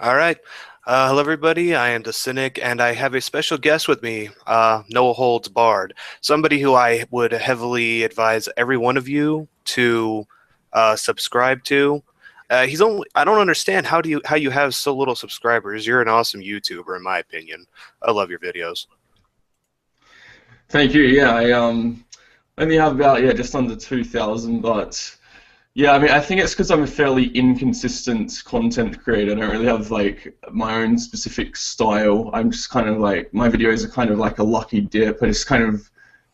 All right. Hello, everybody. I am the Cynic, and I have a special guest with me, No Holds Barred, somebody who I would heavily advise every one of you to subscribe to. He's only. I don't understand how you have so little subscribers. You're an awesome YouTuber, in my opinion. I love your videos. Thank you. Yeah, I only have about just under 2,000, but yeah, I mean I think it's because I'm a fairly inconsistent content creator. I don't really have like my own specific style. I'm just kind of like my videos are kind of like a lucky dip. I just kind of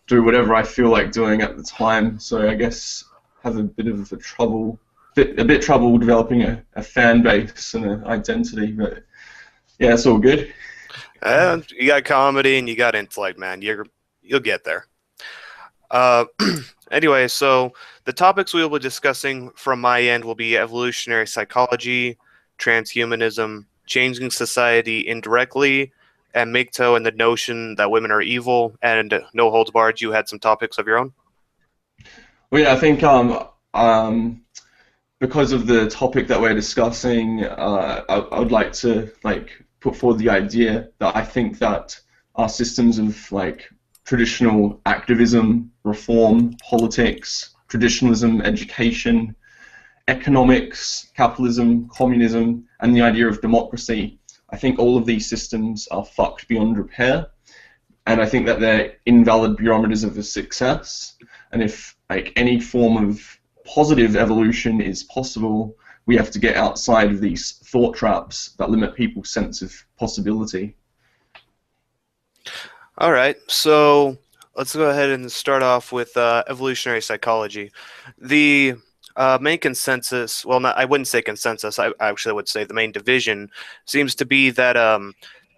do whatever I feel like doing at the time. So I guess have a bit of a bit trouble developing a fan base and an identity, but yeah, it's all good. And you got comedy and you got intellect, man. You'll get there. Uh, anyway, so the topics we will be discussing from my end will be evolutionary psychology, transhumanism, changing society indirectly, and MGTOW and the notion that women are evil. And no holds barred, you had some topics of your own. Well, yeah, I think because of the topic that we're discussing, I would like to like put forward the idea that I think that our systems of like traditional activism, reform, politics, traditionalism, education, economics, capitalism, communism, and the idea of democracy, I think all of these systems are fucked beyond repair, and I think that they're invalid barometers of a success. And if like any form of positive evolution is possible, we have to get outside of these thought traps that limit people's sense of possibility. All right, so let's go ahead and start off with evolutionary psychology. The main consensus, well, not, I wouldn't say consensus, I actually would say the main division seems to be that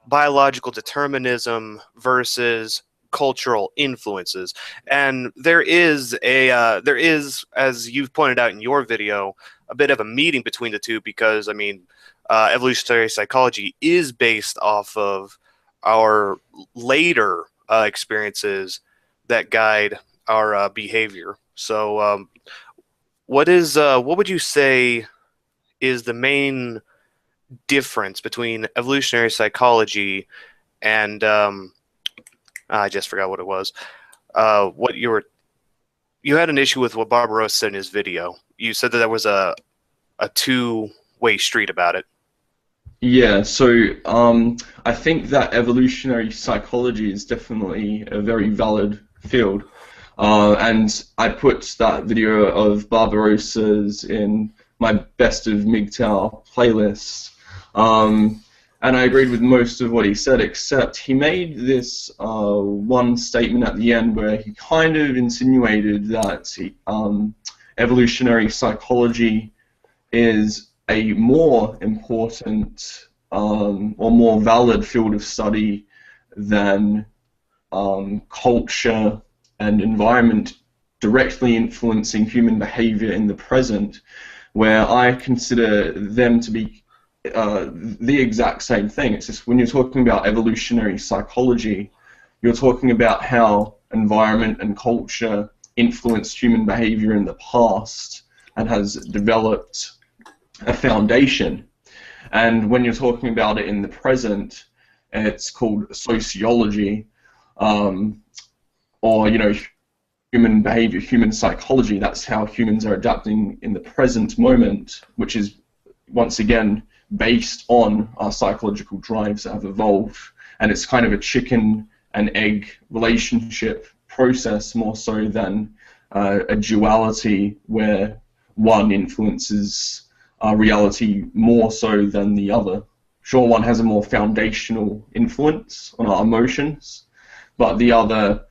biological determinism versus cultural influences. And there is, as you've pointed out in your video, a bit of a meeting between the two because, I mean, evolutionary psychology is based off of our later experiences that guide our behavior. So, what would you say is the main difference between evolutionary psychology and I just forgot what it was. What you had an issue with what Barbaros said in his video. You said that there was a two-way street about it. Yeah, so I think that evolutionary psychology is definitely a very valid field. And I put that video of Barbarossa's in my best of MGTOW playlist. Um, and I agreed with most of what he said, except he made this one statement at the end where he kind of insinuated that evolutionary psychology is a more important or more valid field of study than culture and environment directly influencing human behavior in the present, where I consider them to be the exact same thing. It's just when you're talking about evolutionary psychology, you're talking about how environment and culture influenced human behavior in the past and has developed a foundation. And when you're talking about it in the present, it's called sociology, um, or human behavior, human psychology. That's how humans are adapting in the present moment, which is once again based on our psychological drives that have evolved. And it's kind of a chicken and egg relationship process more so than a duality where one influences our reality more so than the other. Sure, one has a more foundational influence on our emotions, but the other,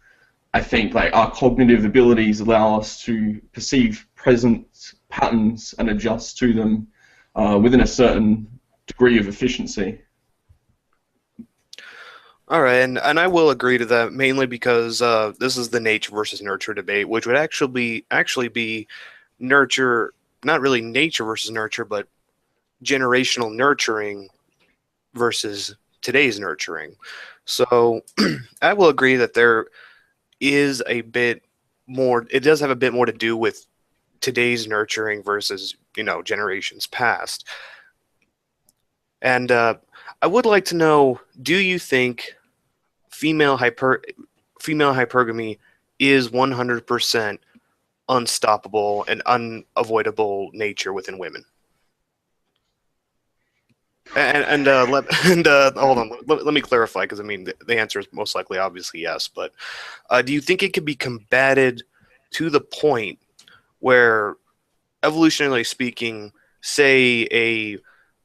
I think, like our cognitive abilities allow us to perceive present patterns and adjust to them within a certain degree of efficiency. All right, and I will agree to that mainly because this is the nature versus nurture debate, which would actually be nurture, not really nature versus nurture, but generational nurturing versus today's nurturing. So I will agree that there is a bit more. It does have a bit more to do with today's nurturing versus generations past. And I would like to know: do you think female hyper female hypergamy is 100% unstoppable and unavoidable nature within women? Hold on, let me clarify, because I mean the answer is most likely obviously yes, but do you think it could be combated to the point where, evolutionarily speaking, say a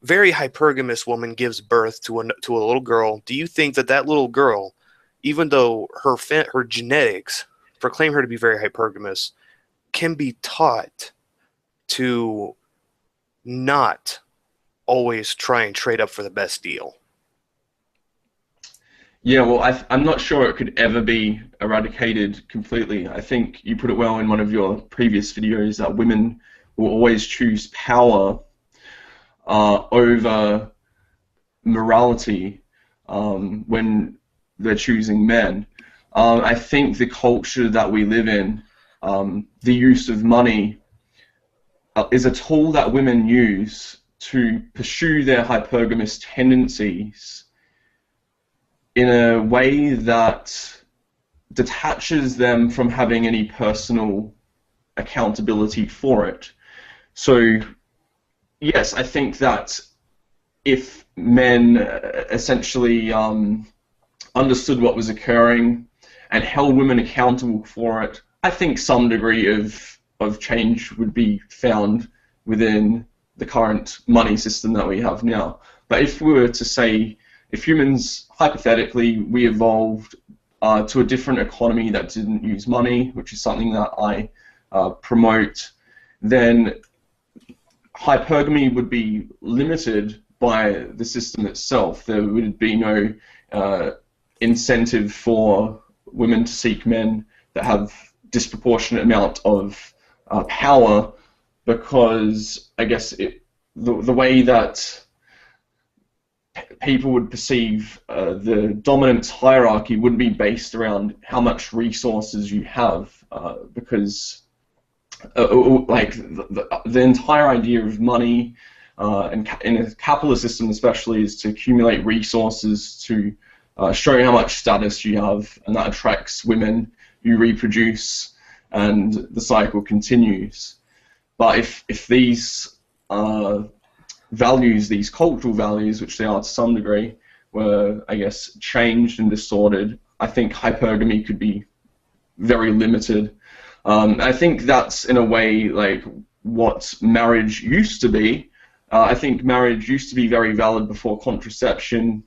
very hypergamous woman gives birth to a little girl? Do you think that that little girl, even though her genetics proclaim her to be very hypergamous, can be taught to not always try and trade up for the best deal? Yeah, well, I'm not sure it could ever be eradicated completely. I think you put it well in one of your previous videos that women will always choose power over morality when they're choosing men. I think the culture that we live in, the use of money, is a tool that women use to pursue their hypergamous tendencies in a way that detaches them from having any personal accountability for it. So, yes, I think that if men essentially understood what was occurring and held women accountable for it, I think some degree of change would be found within the current money system that we have now. But if we were to say, if humans, hypothetically, we evolved to a different economy that didn't use money, which is something that I promote, then hypergamy would be limited by the system itself. There would be no incentive for women to seek men that have disproportionate amount of power, because I guess the way that people would perceive the dominance hierarchy wouldn't be based around how much resources you have, because like the entire idea of money and in a capitalist system especially is to accumulate resources to show how much status you have, and that attracts women. You reproduce, and the cycle continues. But if these values, these cultural values, which they are to some degree, were, I guess, changed and distorted, I think hypergamy could be very limited. I think that's, in a way, like what marriage used to be. I think marriage used to be very valid before contraception,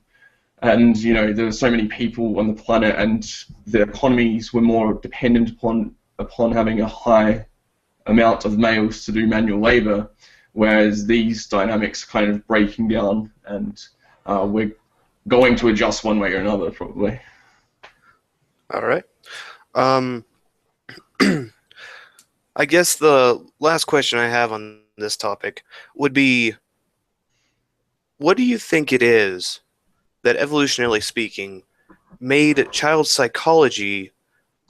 and you know there were so many people on the planet, and the economies were more dependent upon having a high amount of males to do manual labor, whereas these dynamics are kind of breaking down, and we're going to adjust one way or another, probably. All right. I guess the last question I have on this topic would be, what do you think it is that, evolutionarily speaking, made child psychology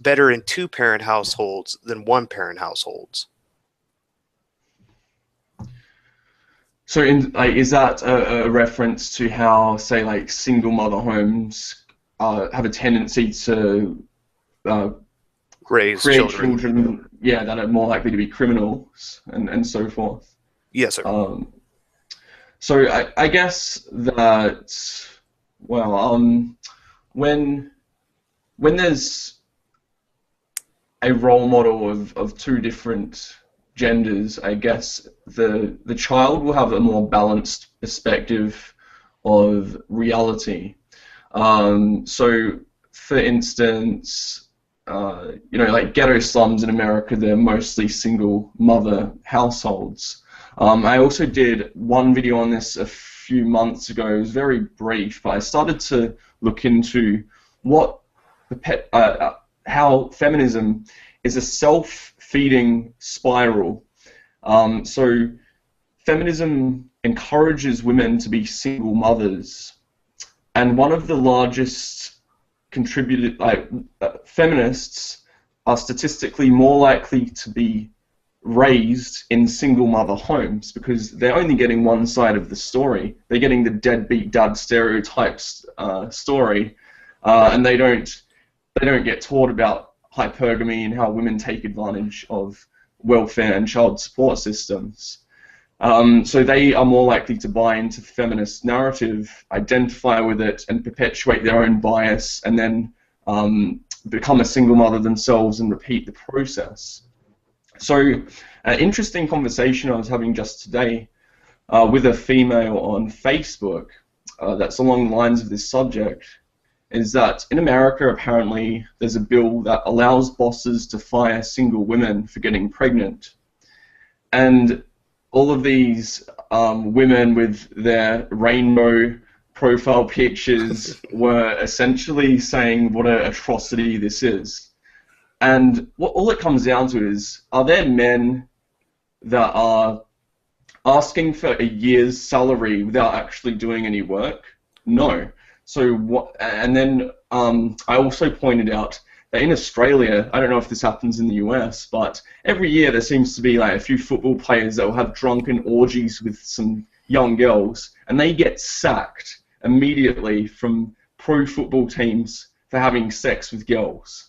better in two-parent households than one-parent households? So, is that a reference to how, say, like single mother homes have a tendency to Raise create children. children, yeah, that are more likely to be criminals and so forth? Yes, sir. So I guess that, well, when there's a role model of two different genders, I guess the child will have a more balanced perspective of reality. So, for instance, you know, like ghetto slums in America, they're mostly single mother households. I also did one video on this a few months ago. It was very brief, but I started to look into what how feminism is a self-feeding spiral. So feminism encourages women to be single mothers, and one of the largest feminists are statistically more likely to be raised in single mother homes because they're only getting one side of the story. They're getting the deadbeat dad stereotypes story, and they don't get taught about hypergamy and how women take advantage of welfare and child support systems. So they are more likely to buy into the feminist narrative, identify with it, and perpetuate their own bias, and then become a single mother themselves and repeat the process. So, an interesting conversation I was having just today with a female on Facebook that's along the lines of this subject is that in America, apparently, there's a bill that allows bosses to fire single women for getting pregnant. And all of these women with their rainbow profile pictures were essentially saying what an atrocity this is. And all it comes down to is, are there men that are asking for a year's salary without actually doing any work? No. So what? And then I also pointed out that in Australia, I don't know if this happens in the US, but every year there seems to be like a few football players that will have drunken orgies with some young girls, and they get sacked immediately from pro football teams for having sex with girls.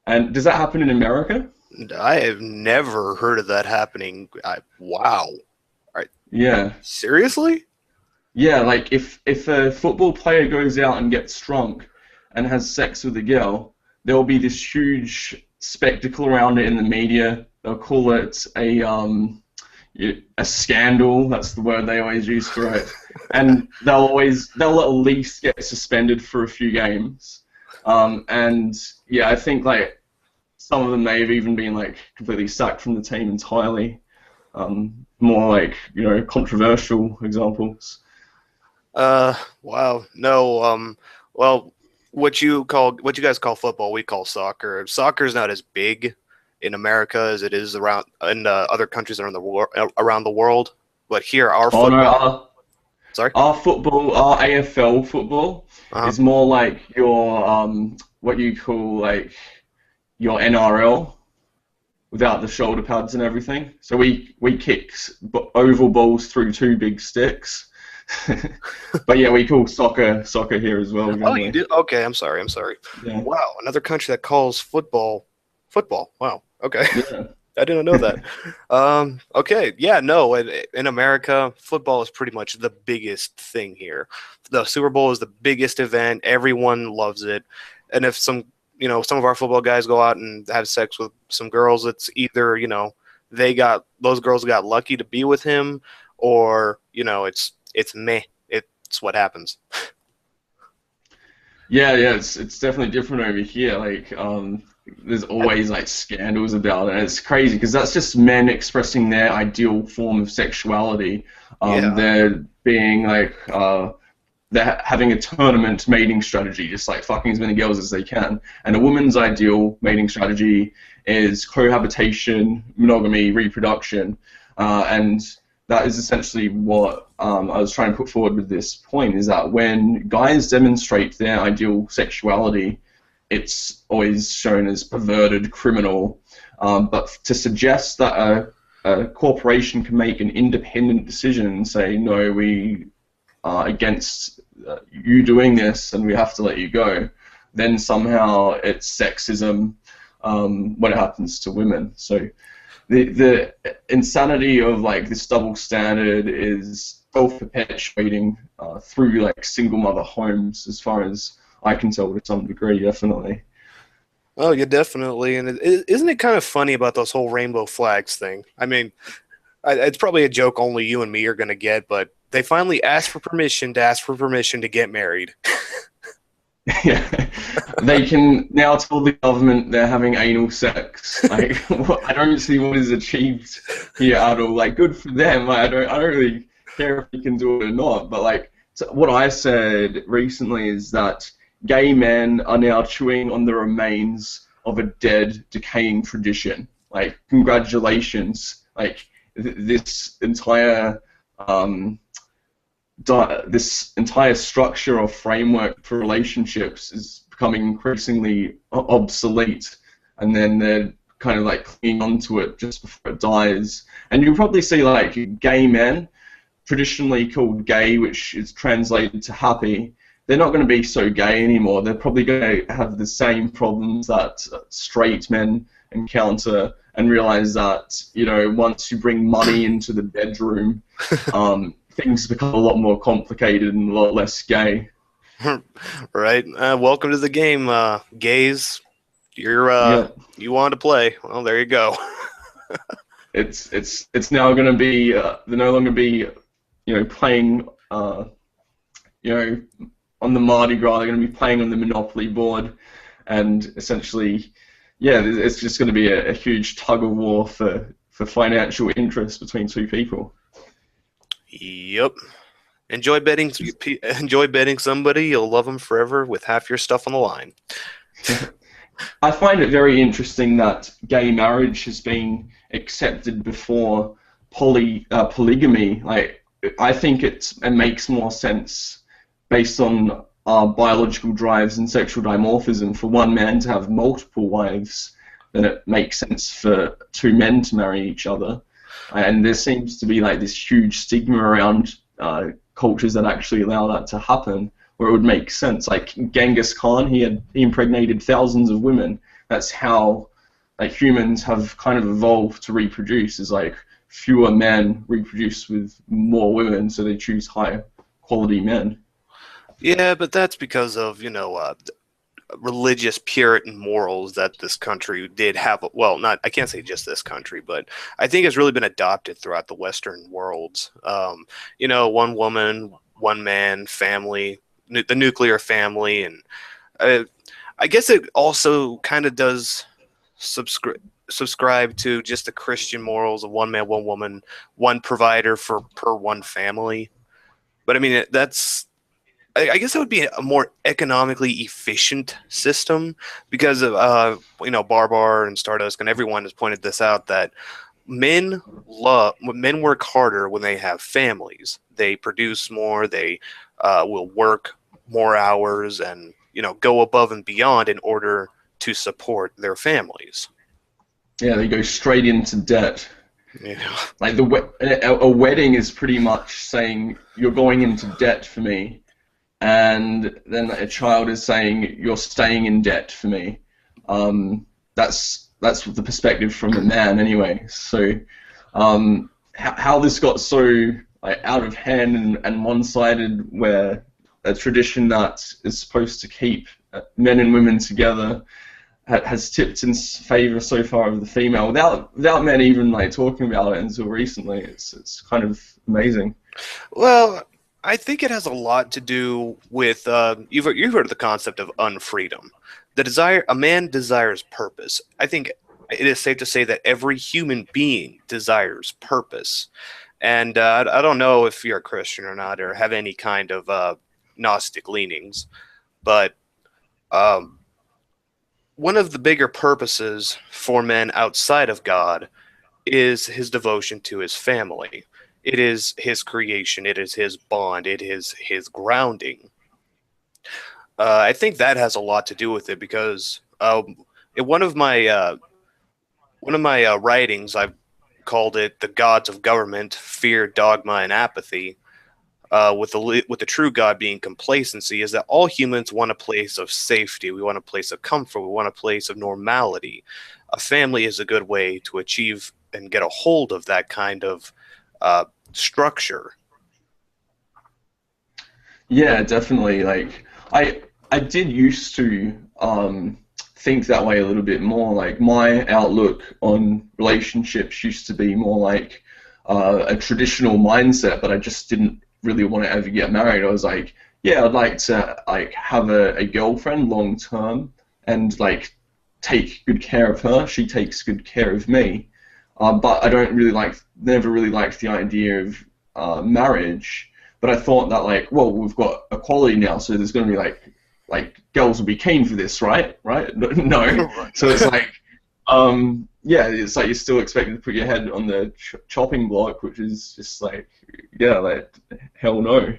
And does that happen in America? I have never heard of that happening. Wow. Yeah. Seriously? Yeah, like if a football player goes out and gets drunk and has sex with a girl, there will be this huge spectacle around it in the media. They'll call it a scandal. That's the word they always use for it. And they'll at least get suspended for a few games. And yeah, I think like some of them may have even been like completely sacked from the team entirely. More like controversial examples. Wow. No, well, what you guys call football, we call soccer. Soccer is not as big in America as it is around in other countries around the world. But here, our Oh football. no, Sorry. our football, our AFL football is more like your what you call like your NRL without the shoulder pads and everything. So we kick oval balls through two big sticks. But yeah, we call soccer here as well. Oh, you do? Okay, I'm sorry. Yeah. Wow, another country that calls football. Wow. Okay. Yeah. I didn't know that. Okay. Yeah, no, in America, football is pretty much the biggest thing here. The Super Bowl is the biggest event. Everyone loves it. And if some of our football guys go out and have sex with some girls, it's either, those girls got lucky to be with him, or, it's meh. It's what happens. Yeah, it's definitely different over here. Like, there's always like scandals about it. And it's crazy because that's just men expressing their ideal form of sexuality. Yeah. They're being like, they're having a tournament mating strategy, just like fucking as many girls as they can. And a woman's ideal mating strategy is cohabitation, monogamy, reproduction, and that is essentially what I was trying to put forward with this point, is that when guys demonstrate their ideal sexuality, it's always shown as perverted, criminal. But to suggest that a corporation can make an independent decision and say, no, we are against you doing this and we have to let you go, then somehow it's sexism when it happens to women. So the insanity of like this double standard is self-perpetuating through like single mother homes, as far as I can tell, to some degree, definitely. Oh, yeah, definitely. And isn't it kind of funny about this whole rainbow flags thing? I mean, it's probably a joke only you and me are going to get, but they finally asked for permission to get married. Yeah, they can now tell the government they're having anal sex. Like, I don't see what is achieved here at all. Like, good for them. I don't really care if they can do it or not. But like, so what I said recently is that gay men are now chewing on the remains of a dead, decaying tradition. Like, congratulations. Like, this entire this entire structure or framework for relationships is becoming increasingly obsolete, and then they're kind of like clinging onto it just before it dies. And you'll probably see like gay men, traditionally called gay, which is translated to happy. They're not going to be so gay anymore. They're probably going to have the same problems that straight men encounter, and realize that, you know, once you bring money into the bedroom, things become a lot more complicated and a lot less gay. Right. Welcome to the game, gays. Yeah, You want to play? Well, there you go. it's now going to be they're no longer be, you know, playing you know, on the Mardi Gras. They're going to be playing on the Monopoly board, and essentially, yeah, it's just going to be a huge tug of war for financial interest between two people. Yep. Enjoy betting somebody you'll love them forever with half your stuff on the line. I find it very interesting that gay marriage has been accepted before polygamy. Like, I think it makes more sense based on our biological drives and sexual dimorphism for one man to have multiple wives than it makes sense for two men to marry each other. And there seems to be like this huge stigma around cultures that actually allow that to happen, where it would make sense. Like Genghis Khan, he impregnated thousands of women. That's how like humans have kind of evolved to reproduce. Is like fewer men reproduce with more women, so they choose higher quality men. Yeah, but that's because of, you know, religious Puritan morals that this country did have. Well, not, I can't say just this country, but I think it's really been adopted throughout the Western worlds. You know, one woman, one man, family, the nuclear family, and I guess it also kind of does subscribe to just the Christian morals of one man, one woman, one provider for per one family. But I mean, I guess it would be a more economically efficient system because of, you know, Barbar and Stardust and everyone has pointed this out, that men work harder when they have families. They produce more. They will work more hours and, you know, go above and beyond in order to support their families. Yeah, they go straight into debt. Yeah. Like a wedding is pretty much saying you're going into debt for me, and then a child is saying you're staying in debt for me. That's the perspective from a man anyway. So how this got so like out of hand and one-sided, where a tradition that is supposed to keep men and women together has tipped in favor so far of the female without men even like talking about it until recently. It's kind of amazing. Well, I think it has a lot to do with you've heard of the concept of unfreedom. A man desires purpose. I think it is safe to say that every human being desires purpose. And I don't know if you're a Christian or not, or have any kind of Gnostic leanings, but one of the bigger purposes for men outside of God is his devotion to his family. It is his creation. It is his bond. It is his grounding. I think that has a lot to do with it because in one of my writings, I've called it "The Gods of Government: Fear, Dogma, and Apathy." With the true God being complacency, is that all humans want a place of safety. We want a place of comfort. We want a place of normality. A family is a good way to achieve and get a hold of that kind of structure. Yeah, definitely. Like I did used to think that way a little bit more. Like my outlook on relationships used to be more like a traditional mindset, but I just didn't really want to ever get married. I was like, yeah, I'd like to like have a girlfriend long term and like take good care of her. She takes good care of me. But I never really liked the idea of marriage. But I thought that like, well, we've got equality now, so there's going to be like girls will be keen for this, right? Right? No. So it's like, yeah, it's like you're still expected to put your head on the chopping block, which is just like, yeah, like hell no.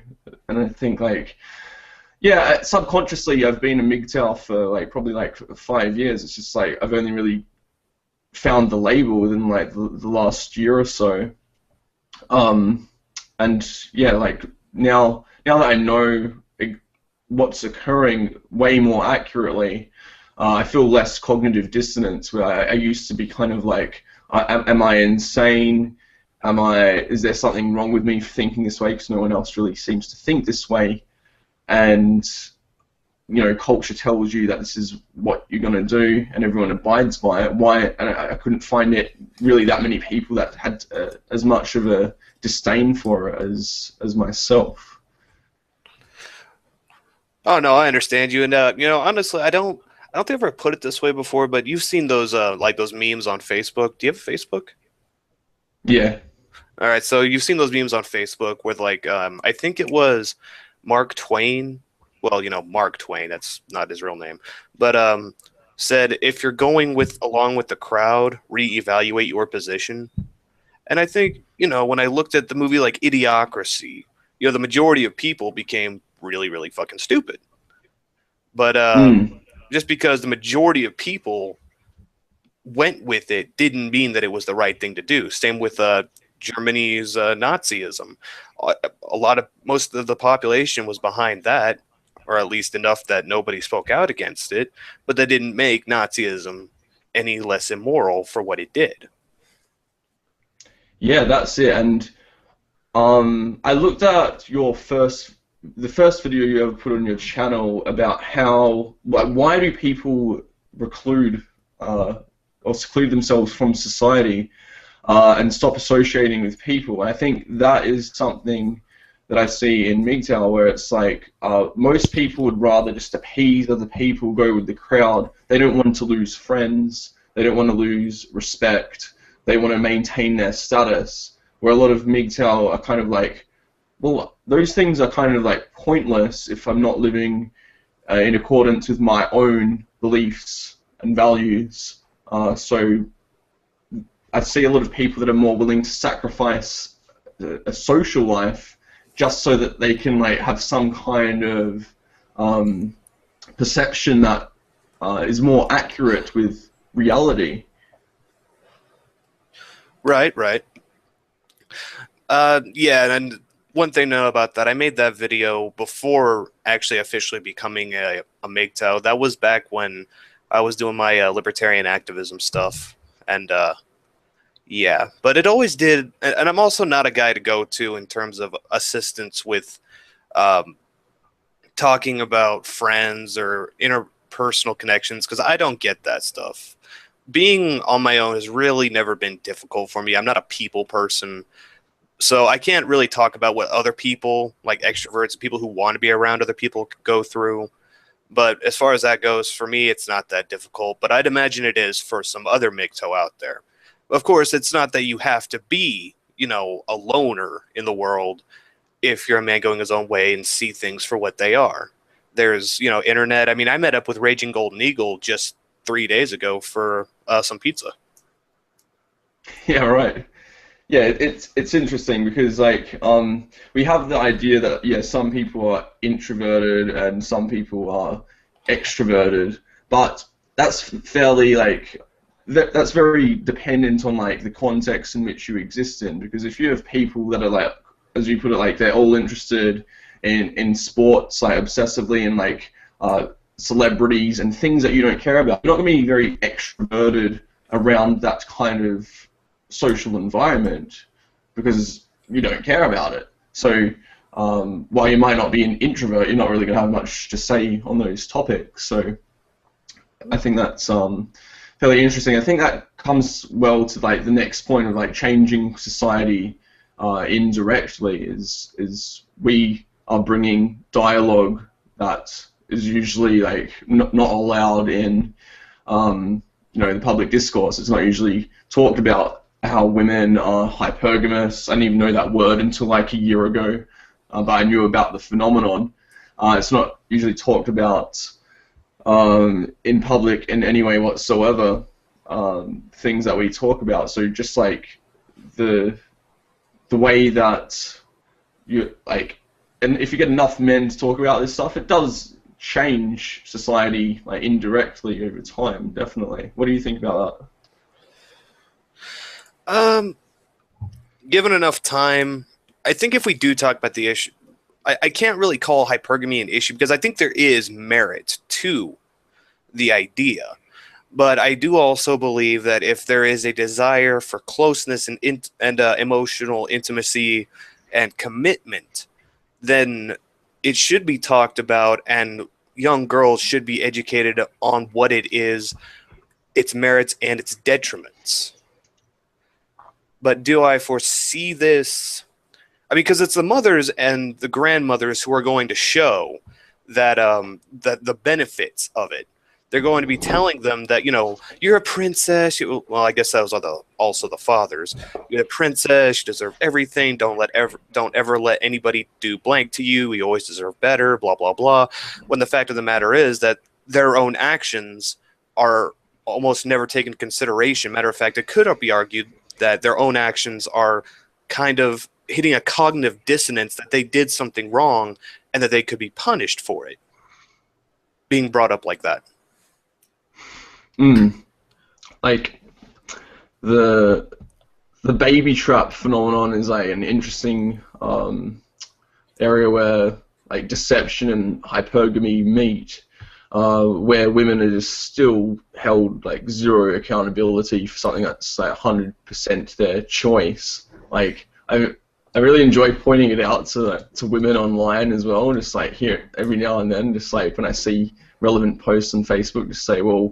And I think like, yeah, subconsciously I've been a MGTOW for like probably like 5 years. It's just like I've only really found the label within like the last year or so. Um, and yeah, like now that I know what's occurring way more accurately, I feel less cognitive dissonance. Where I used to be kind of like, am I insane? Is there something wrong with me for thinking this way? Because no one else really seems to think this way. And culture tells you that this is what you're going to do, and everyone abides by it. Why? And I couldn't find it really that many people that had as much of a disdain for it as myself. Oh no, I understand you, and honestly, I don't think I've ever put it this way before, but you've seen those like those memes on Facebook. Do you have Facebook? Yeah. All right, so you've seen those memes on Facebook with like I think it was Mark Twain. Well, Mark Twain, that's not his real name, but said if you're going with along with the crowd, reevaluate your position. And I think, when I looked at the movie like Idiocracy, the majority of people became really, really fucking stupid. But Mm. just because the majority of people went with it didn't mean that it was the right thing to do. Same with Germany's Nazism. Most of the population was behind that, or at least enough that nobody spoke out against it. But that didn't make Nazism any less immoral for what it did. Yeah, that's it. And I looked at the first video you ever put on your channel about why do people reclude or seclude themselves from society and stop associating with people. And I think that is something that I see in MGTOW, where it's like most people would rather just appease other people, go with the crowd. They don't want to lose friends. They don't want to lose respect. They want to maintain their status. Where a lot of MGTOW are kind of like, well, those things are kind of like pointless if I'm not living in accordance with my own beliefs and values. So I see a lot of people that are more willing to sacrifice a social life just so that they can like have some kind of perception that is more accurate with reality. Right, right. Yeah, and one thing to know about that, I made that video before actually officially becoming a MGTOW. That was back when I was doing my libertarian activism stuff, and yeah, but it always did. And I'm also not a guy to go to in terms of assistance with um, talking about friends or interpersonal connections because I don't get that stuff. Being on my own has really never been difficult for me. I'm not a people person. So I can't really talk about what other people, like extroverts, people who want to be around other people, go through. But as far as that goes, for me, it's not that difficult. But I'd imagine it is for some other MGTOW out there. Of course, it's not that you have to be, a loner in the world if you're a man going his own way and see things for what they are. There's, internet. I mean, I met up with Raging Golden Eagle just 3 days ago for some pizza. Yeah, right. Yeah, it's interesting because like we have the idea that some people are introverted and some people are extroverted, but that's fairly like that's very dependent on like the context in which you exist in. Because if you have people that are like, as you put it, like they're all interested in sports like obsessively and like celebrities and things that you don't care about, you're not going to be very extroverted around that kind of social environment because you don't care about it. So while you might not be an introvert, you're not really going to have much to say on those topics. So I think that's fairly interesting. I think that comes well to like the next point of like changing society indirectly is we are bringing dialogue that is usually like not allowed in the public discourse. It's not usually talked about how women are hypergamous. I didn't even know that word until like a year ago, but I knew about the phenomenon. It's not usually talked about in public in any way whatsoever, things that we talk about. So just like the way that you like, and if you get enough men to talk about this stuff, it does change society like indirectly over time, definitely. What do you think about that? Um, Given enough time, I think if we do talk about the issue, I can't really call hypergamy an issue because I think there is merit to the idea. But I do also believe that if there is a desire for closeness and emotional intimacy and commitment, then it should be talked about, and young girls should be educated on what it is, its merits, and its detriments. But do I foresee this? I mean, because it's the mothers and the grandmothers who are going to show that the benefits of it. They're going to be telling them that you're a princess. Well, I guess that was also the fathers. You're a princess. You deserve everything. Don't ever let anybody do blank to you. You always deserve better. Blah blah blah. When the fact of the matter is that their own actions are almost never taken into consideration. Matter of fact, it could be argued that their own actions are kind of hitting a cognitive dissonance that they did something wrong and that they could be punished for it being brought up like that. Like the baby trap phenomenon is like an interesting area where like deception and hypergamy meet, where women are just still held like zero accountability for something that's like 100% their choice. Like I really enjoy pointing it out to women online as well, just like here every now and then, just like when I see relevant posts on Facebook, just say, well,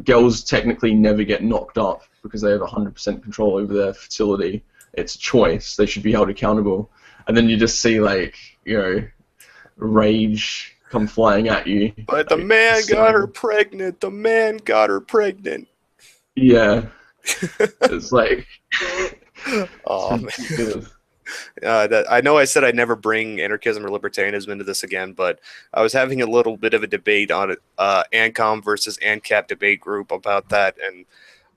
girls technically never get knocked up because they have 100% control over their fertility. It's a choice. They should be held accountable. And then you just see like, rage come flying at you. But the man got her pregnant. The man got her pregnant. Yeah. It's like... Oh, man. I know I said I'd never bring anarchism or libertarianism into this again, but I was having a little bit of a debate on it, ANCOM versus ANCAP debate group about that, and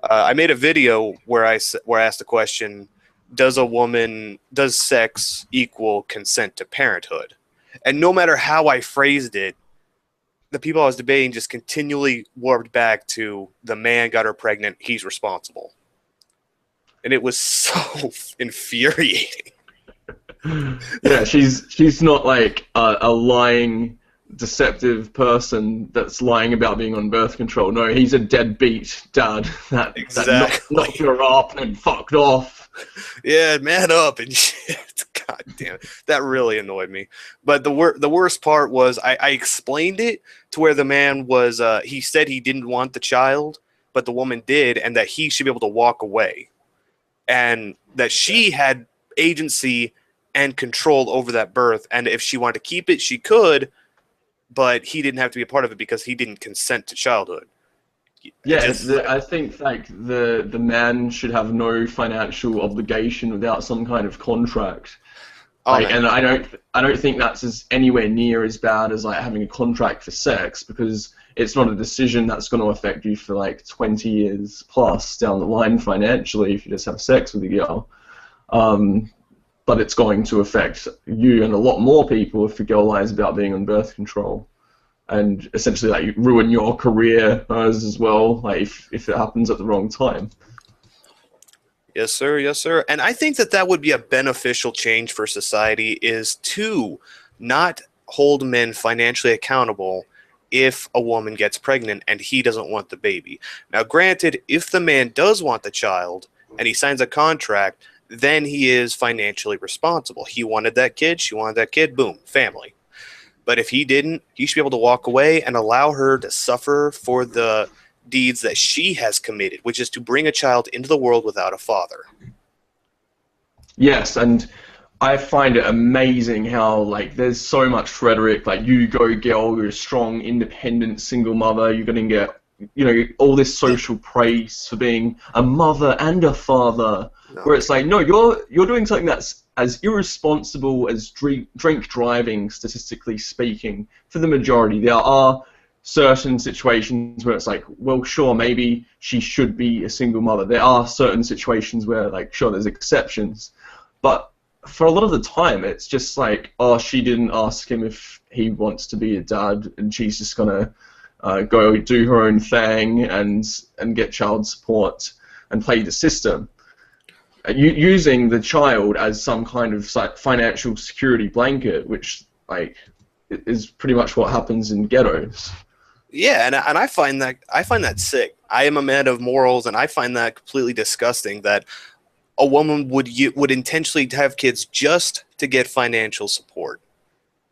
I made a video where I asked the question: does sex equal consent to parenthood? And no matter how I phrased it, the people I was debating just continually warped back to the man got her pregnant, he's responsible, and it was so infuriating. Yeah, she's not like a lying, deceptive person that's lying about being on birth control. No, he's a deadbeat dad that knocked her up and fucked off. Yeah, man up and shit. God damn it. That really annoyed me. But the worst part was I explained it to where the man was, he said he didn't want the child, but the woman did, and that he should be able to walk away. And that she had agency and control over that birth, and if she wanted to keep it, she could, but he didn't have to be a part of it because he didn't consent to childhood. Yeah, I think like the man should have no financial obligation without some kind of contract. And I don't think that's anywhere near as bad as like having a contract for sex, because it's not a decision that's going to affect you for like 20 years plus down the line financially if you just have sex with a girl. But it's going to affect you and a lot more people if the girl lies about being on birth control, and essentially like ruin your career as well, like if it happens at the wrong time. Yes, sir. Yes, sir. And I think that would be a beneficial change for society, is to not hold men financially accountable if a woman gets pregnant and he doesn't want the baby. Now, granted, if the man does want the child and he signs a contract, then he is financially responsible. He wanted that kid, she wanted that kid, boom, family. But if he didn't, he should be able to walk away and allow her to suffer for the deeds that she has committed, which is to bring a child into the world without a father. Yes, and I find it amazing how like there's so much rhetoric, like you go girl, you're a strong, independent, single mother, you're going to get all this social praise for being a mother and a father. No. Where it's like, no, you're doing something that's as irresponsible as drink driving, statistically speaking, for the majority. There are certain situations where it's like, well, sure, maybe she should be a single mother. There are certain situations where, like, sure, there's exceptions. But for a lot of the time, it's just like, oh, she didn't ask him if he wants to be a dad, and she's just going to go do her own thing and get child support and play the system. using the child as some kind of financial security blanket, which like is pretty much what happens in ghettos. Yeah, and I find that sick. I am a man of morals, and I find that completely disgusting that a woman would intentionally have kids just to get financial support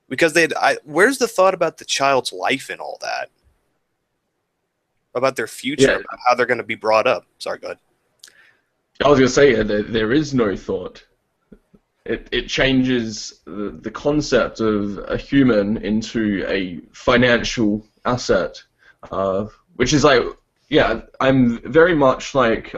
because where's the thought about the child's life and all that, about their future, Yeah, about how they're going to be brought up. Sorry, go ahead. I was gonna say there is no thought. It changes the concept of a human into a financial asset, which is like, yeah, I'm very much like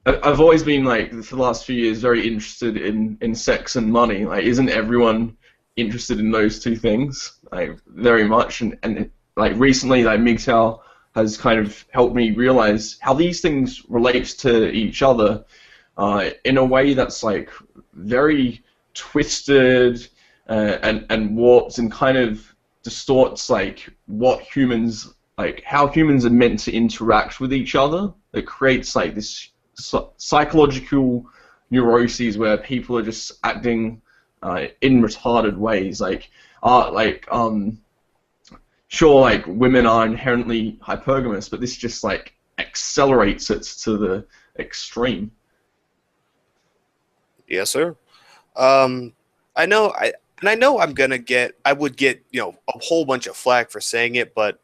I've always been like for the last few years very interested in sex and money. Like, isn't everyone interested in those two things? Like very much, and like recently, like MGTOW has kind of helped me realize how these things relate to each other in a way that's like very twisted and warped and kind of distorts like what humans like how humans are meant to interact with each other. It creates like this psychological neuroses where people are just acting in retarded ways. Sure, like women are inherently hypergamous, but this just like accelerates it to the extreme. Yes, sir. Um, I know I know I would get, a whole bunch of flack for saying it, but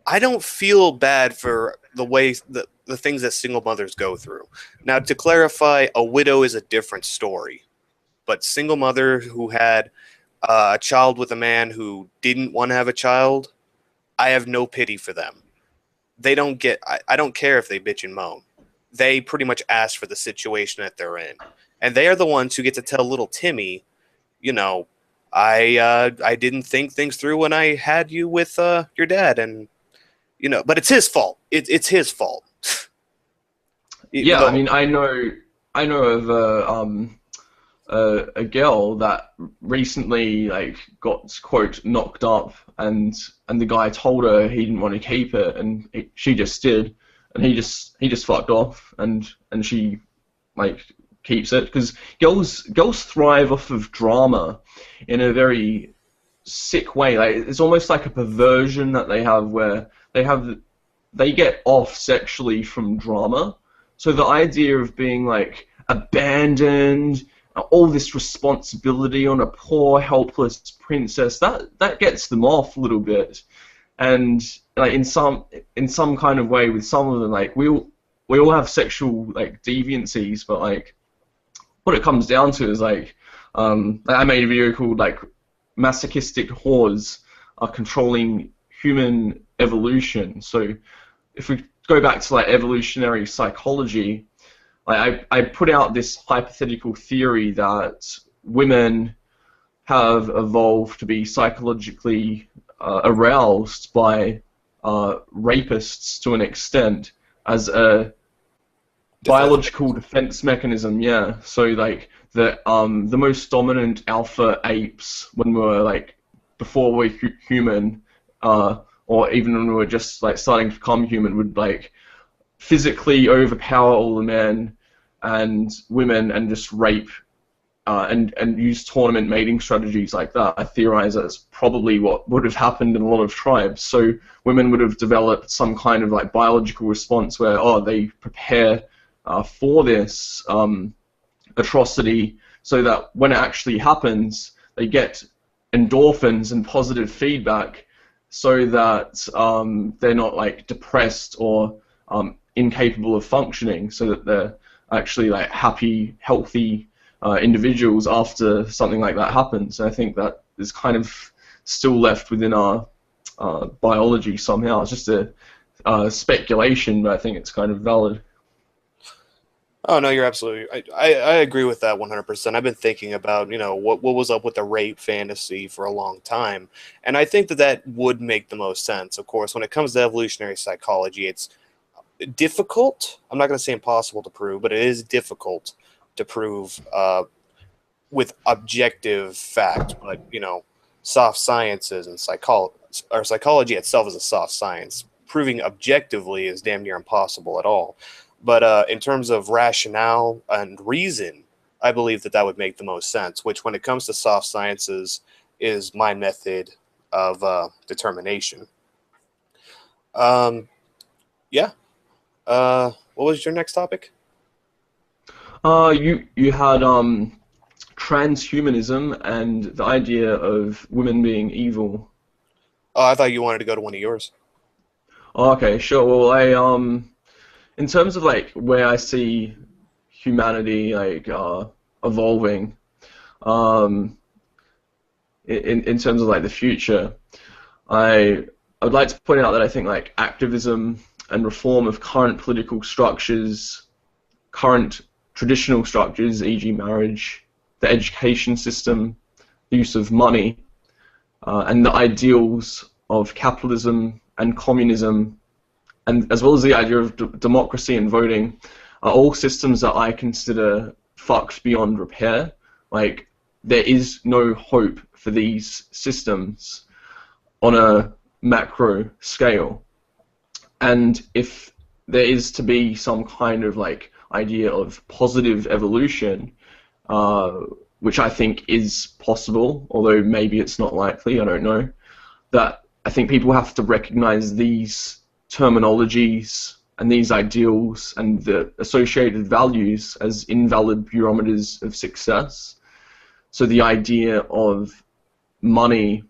I don't feel bad for the way the things that single mothers go through. Now, to clarify, a widow is a different story, but single mother who had a child with a man who didn't want to have a child, I have no pity for them. They don't get, I don't care if they bitch and moan. They pretty much ask for the situation that they're in. And they are the ones who get to tell little Timmy, you know, I didn't think things through when I had you with your dad, and but it's his fault. It's his fault. Yeah, I Though, mean, I know of a girl that recently like got quote knocked up, and the guy told her he didn't want to keep it, and she just did, and he just fucked off, and she like keeps it because girls thrive off of drama in a very sick way. Like it's almost like a perversion that they have where they get off sexually from drama. So the idea of being like abandoned, all this responsibility on a poor, helpless princess, that gets them off a little bit. And like in some kind of way, with some of them, like we all have sexual like deviancies, but like what it comes down to is like I made a video called like masochistic whores are controlling human evolution. So if we go back to like evolutionary psychology, I put out this hypothetical theory that women have evolved to be psychologically aroused by rapists to an extent as a defense biological defense mechanism. Yeah, so like the most dominant alpha apes when we were like before we're human, or even when we were just like starting to become human, would like physically overpower all the men and women and just rape and use tournament mating strategies like that. I theorize that's probably what would have happened in a lot of tribes. So women would have developed some kind of like biological response where they prepare for this atrocity so that when it actually happens, they get endorphins and positive feedback so that they're not like depressed or incapable of functioning, so that they're actually like happy, healthy individuals after something like that happens. And I think that is kind of still left within our biology somehow. It's just a speculation, but I think it's kind of valid. Oh no, you're absolutely. I agree with that 100%. I've been thinking about what was up with the rape fantasy for a long time, and I think that would make the most sense. Of course, when it comes to evolutionary psychology, it's difficult. I'm not going to say impossible to prove, but it is difficult to prove with objective fact. But soft sciences and psychology itself is a soft science. Proving objectively is damn near impossible at all. But in terms of rationale and reason, I believe that that would make the most sense. Which, when it comes to soft sciences, is my method of determination. Um, yeah. What was your next topic? You had transhumanism and the idea of women being evil. Oh, I thought you wanted to go to one of yours. Oh, okay, sure. Well, in terms of like where I see humanity like evolving, um, in terms of like the future, I I would like to point out that I think like activism and reform of current political structures, current traditional structures, e.g., marriage, the education system, the use of money, and the ideals of capitalism and communism, and as well as the idea of democracy and voting, are all systems that I consider fucked beyond repair. Like, there is no hope for these systems on a macro scale. And if there is to be some kind of like idea of positive evolution, uh, which I think is possible, although maybe it's not likely, I don't know, that I think people have to recognize these terminologies and these ideals and the associated values as invalid barometers of success. So the idea of money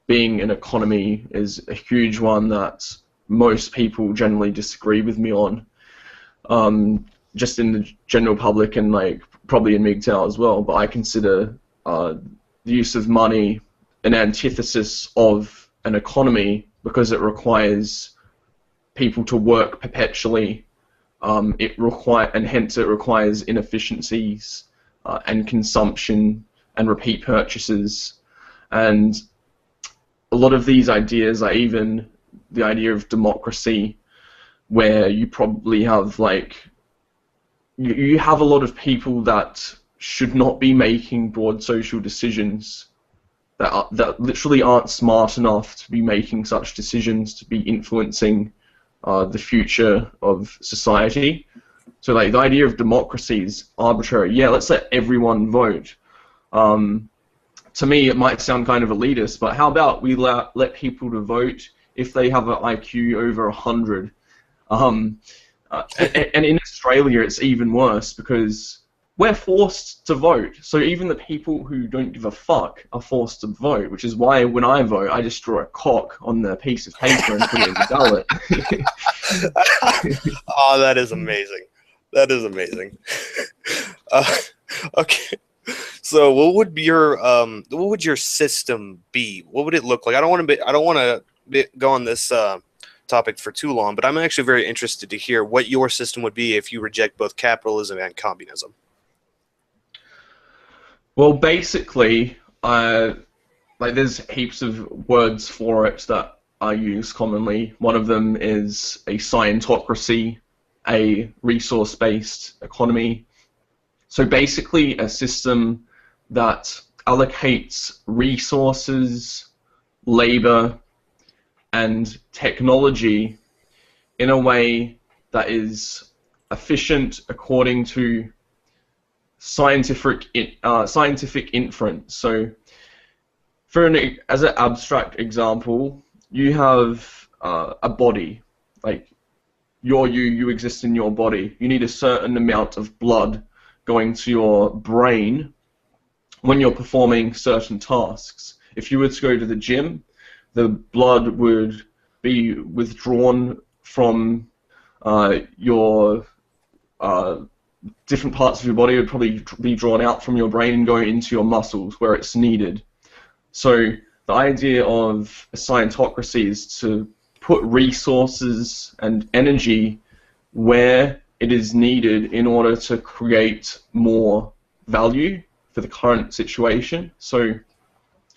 being an economy is a huge one that most people generally disagree with me on, just in the general public and like probably in MGTOW as well. But I consider the use of money an antithesis of an economy because it requires people to work perpetually. And hence it requires inefficiencies and consumption and repeat purchases. And a lot of these ideas are even the idea of democracy, where you probably have like you have a lot of people that should not be making broad social decisions, that literally aren't smart enough to be making such decisions, to be influencing the future of society. So like the idea of democracy is arbitrary. Yeah, let's let everyone vote. To me, it might sound kind of elitist, but how about we let people to vote if they have an IQ over 100? And in Australia, it's even worse because we're forced to vote. So even the people who don't give a fuck are forced to vote, which is why when I vote, I just draw a cock on the piece of paper and put it in the ballot. Oh, that is amazing. That is amazing. uh, okay. So, what would your system be? What would it look like? I don't want to go on this topic for too long, but I'm actually very interested to hear what your system would be if you reject both capitalism and communism. Well, basically, like there's heaps of words for it that I use commonly. One of them is a scientocracy, a resource-based economy. So basically, a system that allocates resources, labor, and technology in a way that is efficient according to scientific inference. So, as an abstract example, you have a body, like you exist in your body. You need a certain amount of blood going to your brain when you're performing certain tasks. If you were to go to the gym, the blood would be withdrawn from your different parts of your body. Would probably be drawn out from your brain and go into your muscles where it's needed. So the idea of a scientocracy is to put resources and energy where it is needed in order to create more value for the current situation. So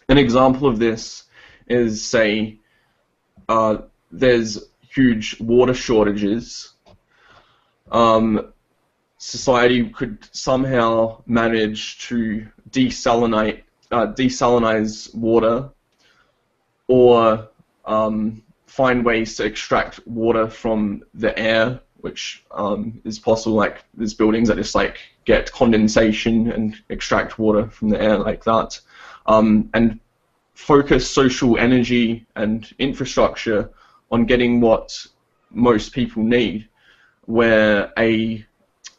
an example of this is, say, there's huge water shortages. Society could somehow manage to desalinize water, or find ways to extract water from the air which is possible. Like there's buildings that just like get condensation and extract water from the air like that, and focus social energy and infrastructure on getting what most people need, where a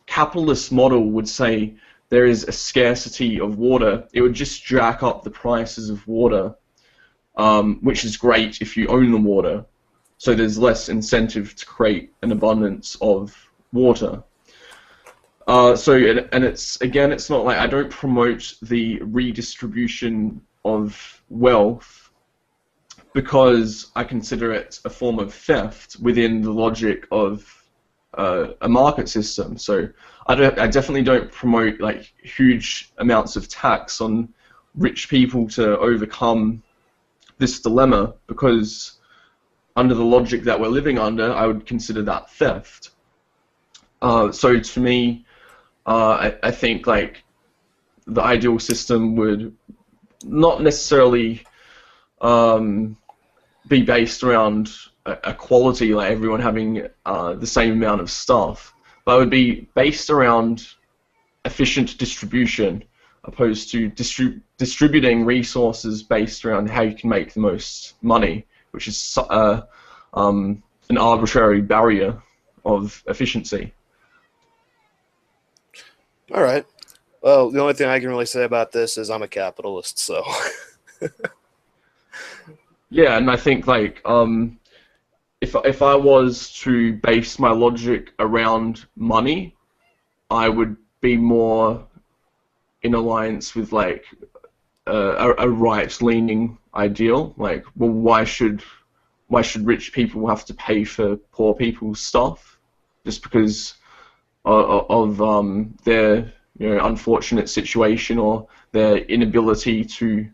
capitalist model would say there is a scarcity of water. It would just jack up the prices of water, which is great if you own the water. So there's less incentive to create an abundance of water. And it's not like I don't promote the redistribution of wealth because I consider it a form of theft within the logic of a market system. So I definitely don't promote like huge amounts of tax on rich people to overcome this dilemma, because under the logic that we're living under, I would consider that theft. So to me, I think like the ideal system would not necessarily be based around equality, like everyone having the same amount of stuff, but it would be based around efficient distribution, opposed to distributing resources based around how you can make the most money, which is an arbitrary barrier of efficiency. All right. Well, the only thing I can really say about this is I'm a capitalist, so. Yeah, and I think like if I was to base my logic around money, I would be more in alliance with like a right-leaning ideal. Like, well, why should rich people have to pay for poor people's stuff just because of their unfortunate situation or their inability to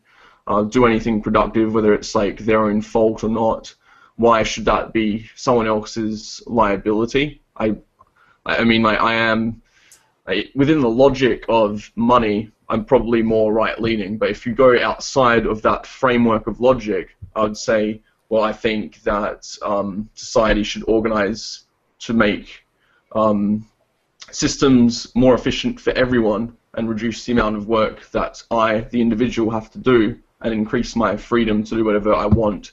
do anything productive, whether it's like their own fault or not? Why should that be someone else's liability? I mean, like I am within the logic of money, I'm probably more right-leaning. But if you go outside of that framework of logic, I would say, well, I think that society should organize to make systems more efficient for everyone and reduce the amount of work that I, the individual, have to do, and increase my freedom to do whatever I want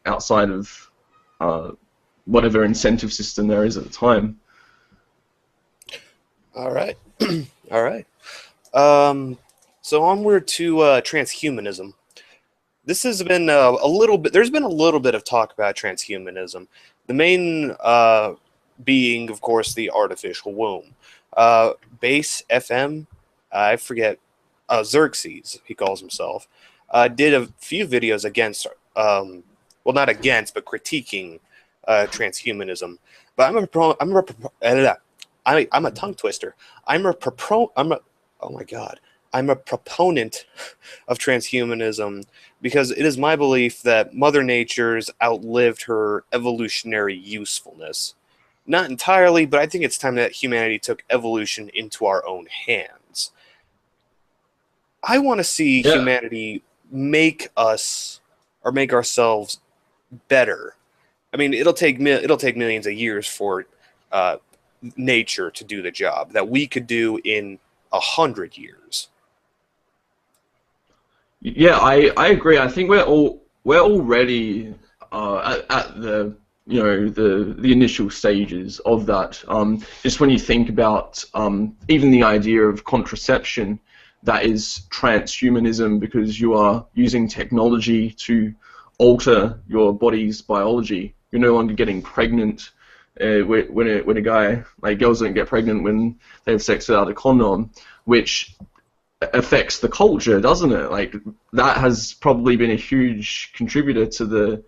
outside of whatever incentive system there is at the time. All right. All right. So onward to transhumanism. This has been a little bit. There's been a little bit of talk about transhumanism. The main being, of course, the artificial womb. Base FM, I forget, Xerxes, he calls himself, did a few videos against, well, not against, but critiquing transhumanism. But I'm a tongue twister. I'm a proponent of transhumanism because it is my belief that Mother Nature's outlived her evolutionary usefulness. Not entirely, but I think it's time that humanity took evolution into our own hands. I want to see humanity make us or make ourselves better. I mean, it'll take millions of years for nature to do the job that we could do in 100 years. Yeah, I agree. I think we're already at the the initial stages of that. Just when you think about even the idea of contraception, that is transhumanism, because you are using technology to alter your body's biology. You're no longer getting pregnant when a guy, like girls don't get pregnant when they have sex without a condom, which affects the culture, doesn't it? Like that has probably been a huge contributor to the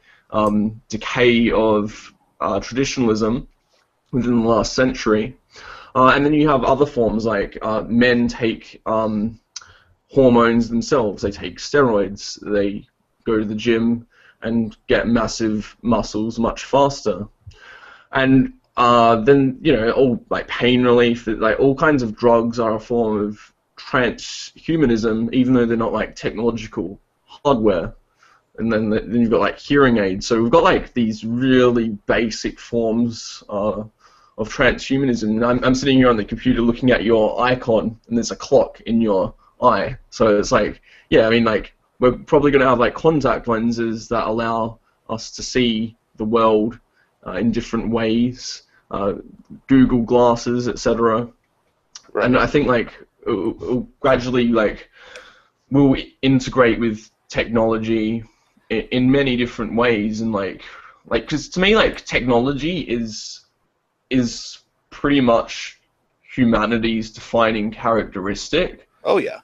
decay of traditionalism within the last century. And then you have other forms, like men take hormones themselves. They take steroids. They go to the gym and get massive muscles much faster. And then all like pain relief, like all kinds of drugs are a form of transhumanism, even though they're not like technological hardware. And then you've got like hearing aids. So we've got like these really basic forms of of transhumanism. And I'm sitting here on the computer looking at your icon, and there's a clock in your eye. So it's like, yeah, I mean, like, we're probably going to have like contact lenses that allow us to see the world in different ways, Google glasses, etc. And Right. I think like it'll gradually like will integrate with technology in many different ways, and like because to me like technology is pretty much humanity's defining characteristic, Oh yeah.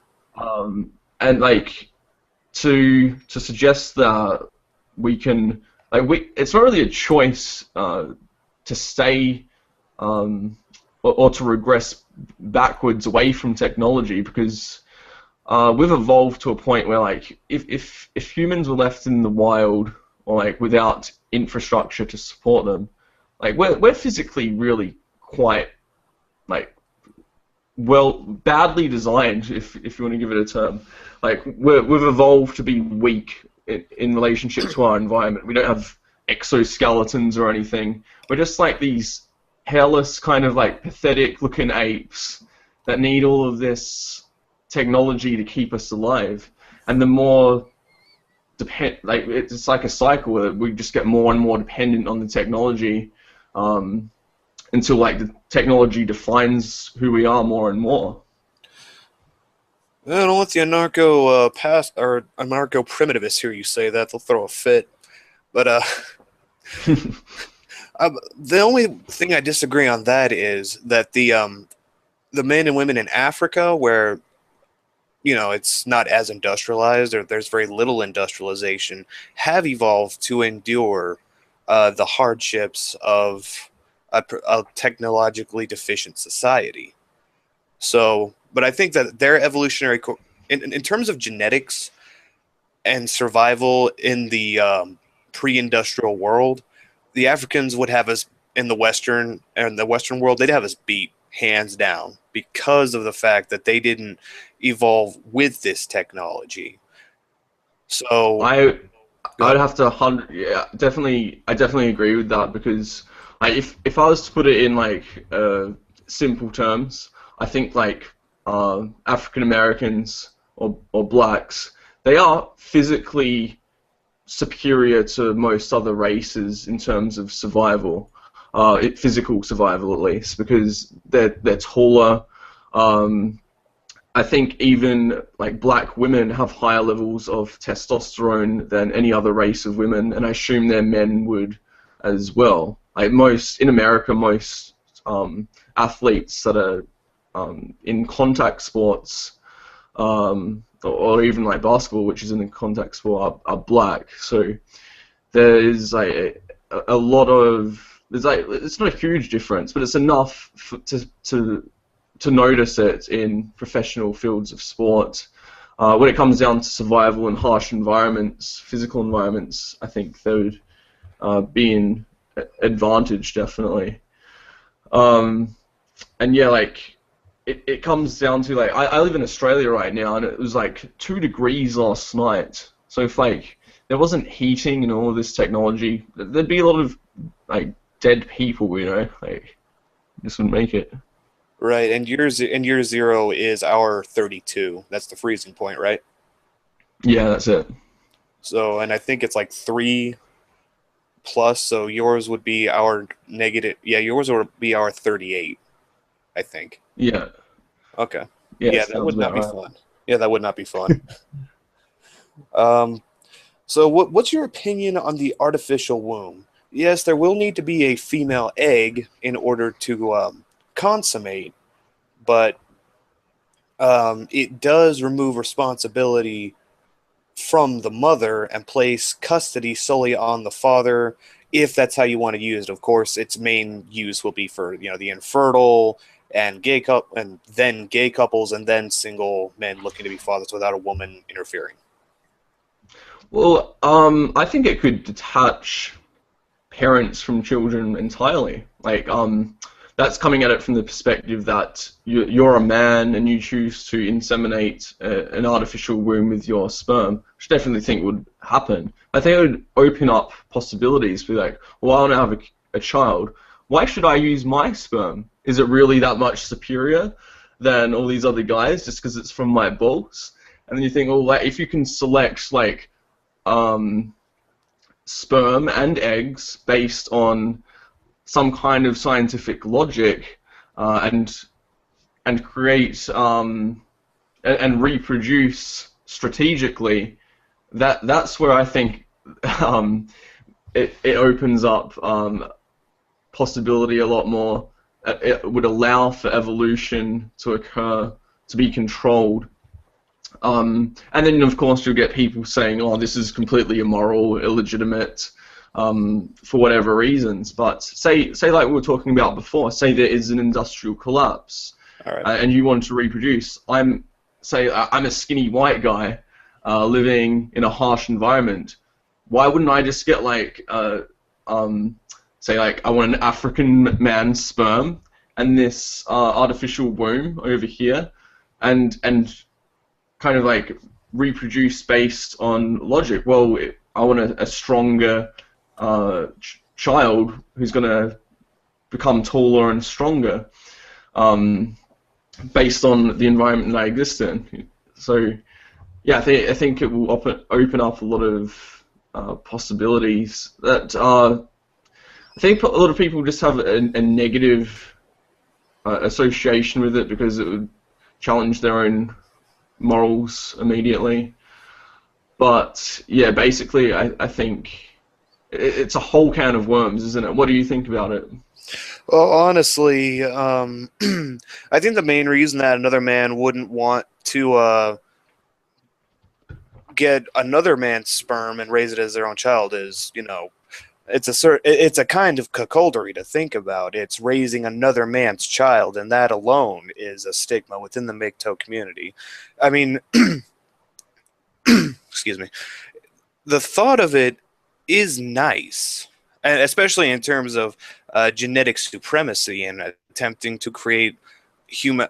and like to suggest that we can we it's not really a choice to stay or to regress backwards away from technology, because we've evolved to a point where like if humans were left in the wild or like without infrastructure to support them, like we're physically really quite like badly designed, if you want to give it a term. Like we've evolved to be weak in relationship to our environment. We don't have exoskeletons or anything. We're just like these hairless kind of like pathetic looking apes that need all of this technology to keep us alive. And the more like it's like a cycle where we just get more and more dependent on the technology, until like the technology defines who we are more and more. I don't let the anarcho past or anarcho primitivists hear you say that; they'll throw a fit. But the only thing I disagree on that is that the men and women in Africa, where it's not as industrialized or there's very little industrialization, have evolved to endure the hardships of a technologically deficient society. So, but I think that their in terms of genetics and survival in the pre-industrial world, the Africans would have us in the Western world. They'd have us beat hands down because of the fact that they didn't evolve with this technology. So, I go I'd ahead. have to yeah, definitely I definitely agree with that, because like if I was to put it in like simple terms, I think like African Americans or blacks, they are physically superior to most other races in terms of survival, physical survival at least, because they're taller. Um, I think even like black women have higher levels of testosterone than any other race of women, and I assume their men would as well. Like most in America, most athletes that are in contact sports, or even like basketball, which is in a contact sport, are black. So there is like a lot of there's like it's not a huge difference, but it's enough to notice it in professional fields of sport. When it comes down to survival in harsh environments, physical environments, I think they would be an advantage definitely. Um, and yeah, like it comes down to like I live in Australia right now, and it was like 2 degrees last night. So if like there wasn't heating and all of this technology, there'd be a lot of like dead people, like this wouldn't make it. Right, and year zero is our 32. That's the freezing point, right? Yeah, that's it. So, and I think it's like 3 plus. So yours would be our negative. Yeah, yours would be our 38. I think. Yeah, Okay. yeah, Yeah, that sounds would not about be right. fun. Yeah, that would not be fun. Um, so what's your opinion on the artificial womb? Yes, there will need to be a female egg in order to consummate, but it does remove responsibility from the mother and place custody solely on the father, if that's how you want to use it. Of course, its main use will be for the infertile and gay couples, and then single men looking to be fathers without a woman interfering. Well, I think it could detach parents from children entirely. Like, that's coming at it from the perspective that you're a man and you choose to inseminate an artificial womb with your sperm, which I definitely think would happen. I think it would open up possibilities. Be like, well, I want to have a child. why should I use my sperm? Is it really that much superior than all these other guys just because it's from my balls? And then you think, well, like, if you can select like um, sperm and eggs based on some kind of scientific logic, and create and reproduce strategically, that's where I think um, it opens up possibility a lot more. It would allow for evolution to occur, to be controlled. And then, of course, you'll get people saying, oh, this is completely immoral, illegitimate, for whatever reasons. But say like we were talking about before, say there is an industrial collapse, All right. and you want to reproduce. I'm a skinny white guy living in a harsh environment. Why wouldn't I just get like, say like I want an African man's sperm and this artificial womb over here, and kind of like reproduce based on logic. Well, I want a stronger child who's going to become taller and stronger based on the environment that I exist in. So, yeah, I think it will open up a lot of possibilities that I think a lot of people just have a negative association with it because it would challenge their own morals immediately. But yeah, basically, I think it's a whole can of worms, isn't it? What do you think about it? Well, honestly, I think the main reason that another man wouldn't want to get another man's sperm and raise it as their own child is, it's a kind of cuckoldry to think about. It's raising another man's child, and that alone is a stigma within the MGTOW community. I mean, excuse me. The thought of it is nice, and especially in terms of genetic supremacy and attempting to create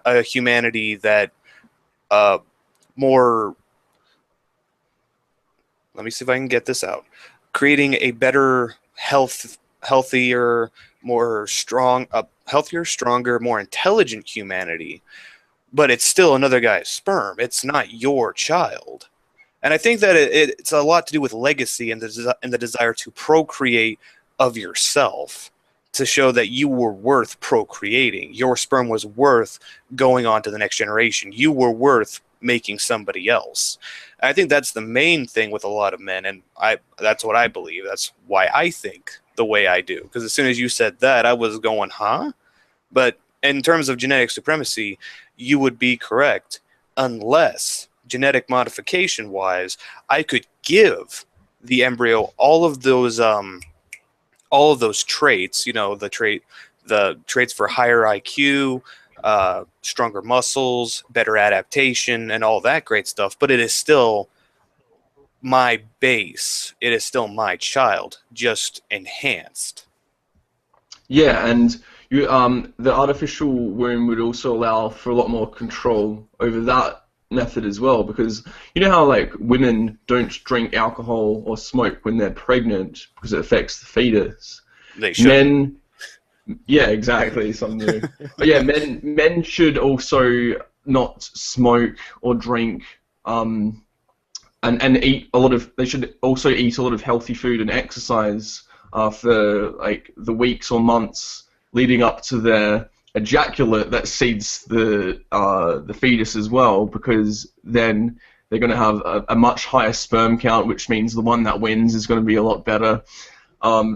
a humanity that more. Let me see if I can get this out. Creating a better healthier, more strong, healthier, stronger, more intelligent humanity, but it's still another guy's sperm. It's not your child. And I think that it's a lot to do with legacy and the desire to procreate of yourself, to show that you were worth procreating. Your sperm was worth going on to the next generation. You were worth making somebody else. And I think that's the main thing with a lot of men, and that's what I believe. That's why I think the way I do. Because as soon as you said that, I was going, huh? But in terms of genetic supremacy, you would be correct, unless genetic modification wise, I could give the embryo all of those traits, the traits for higher IQ, stronger muscles, better adaptation, and all that great stuff. But it is still my base. It is still my child, just enhanced. Yeah, and the artificial womb would also allow for a lot more control over that method as well, because you know how like women don't drink alcohol or smoke when they're pregnant because it affects the fetus. They should. Men, yeah, exactly, some do. But yeah, men should also not smoke or drink, and eat a lot of. They should also eat a lot of healthy food and exercise for like the weeks or months leading up to their ejaculate that seeds the fetus as well, because then they're going to have a much higher sperm count, which means the one that wins is going to be a lot better.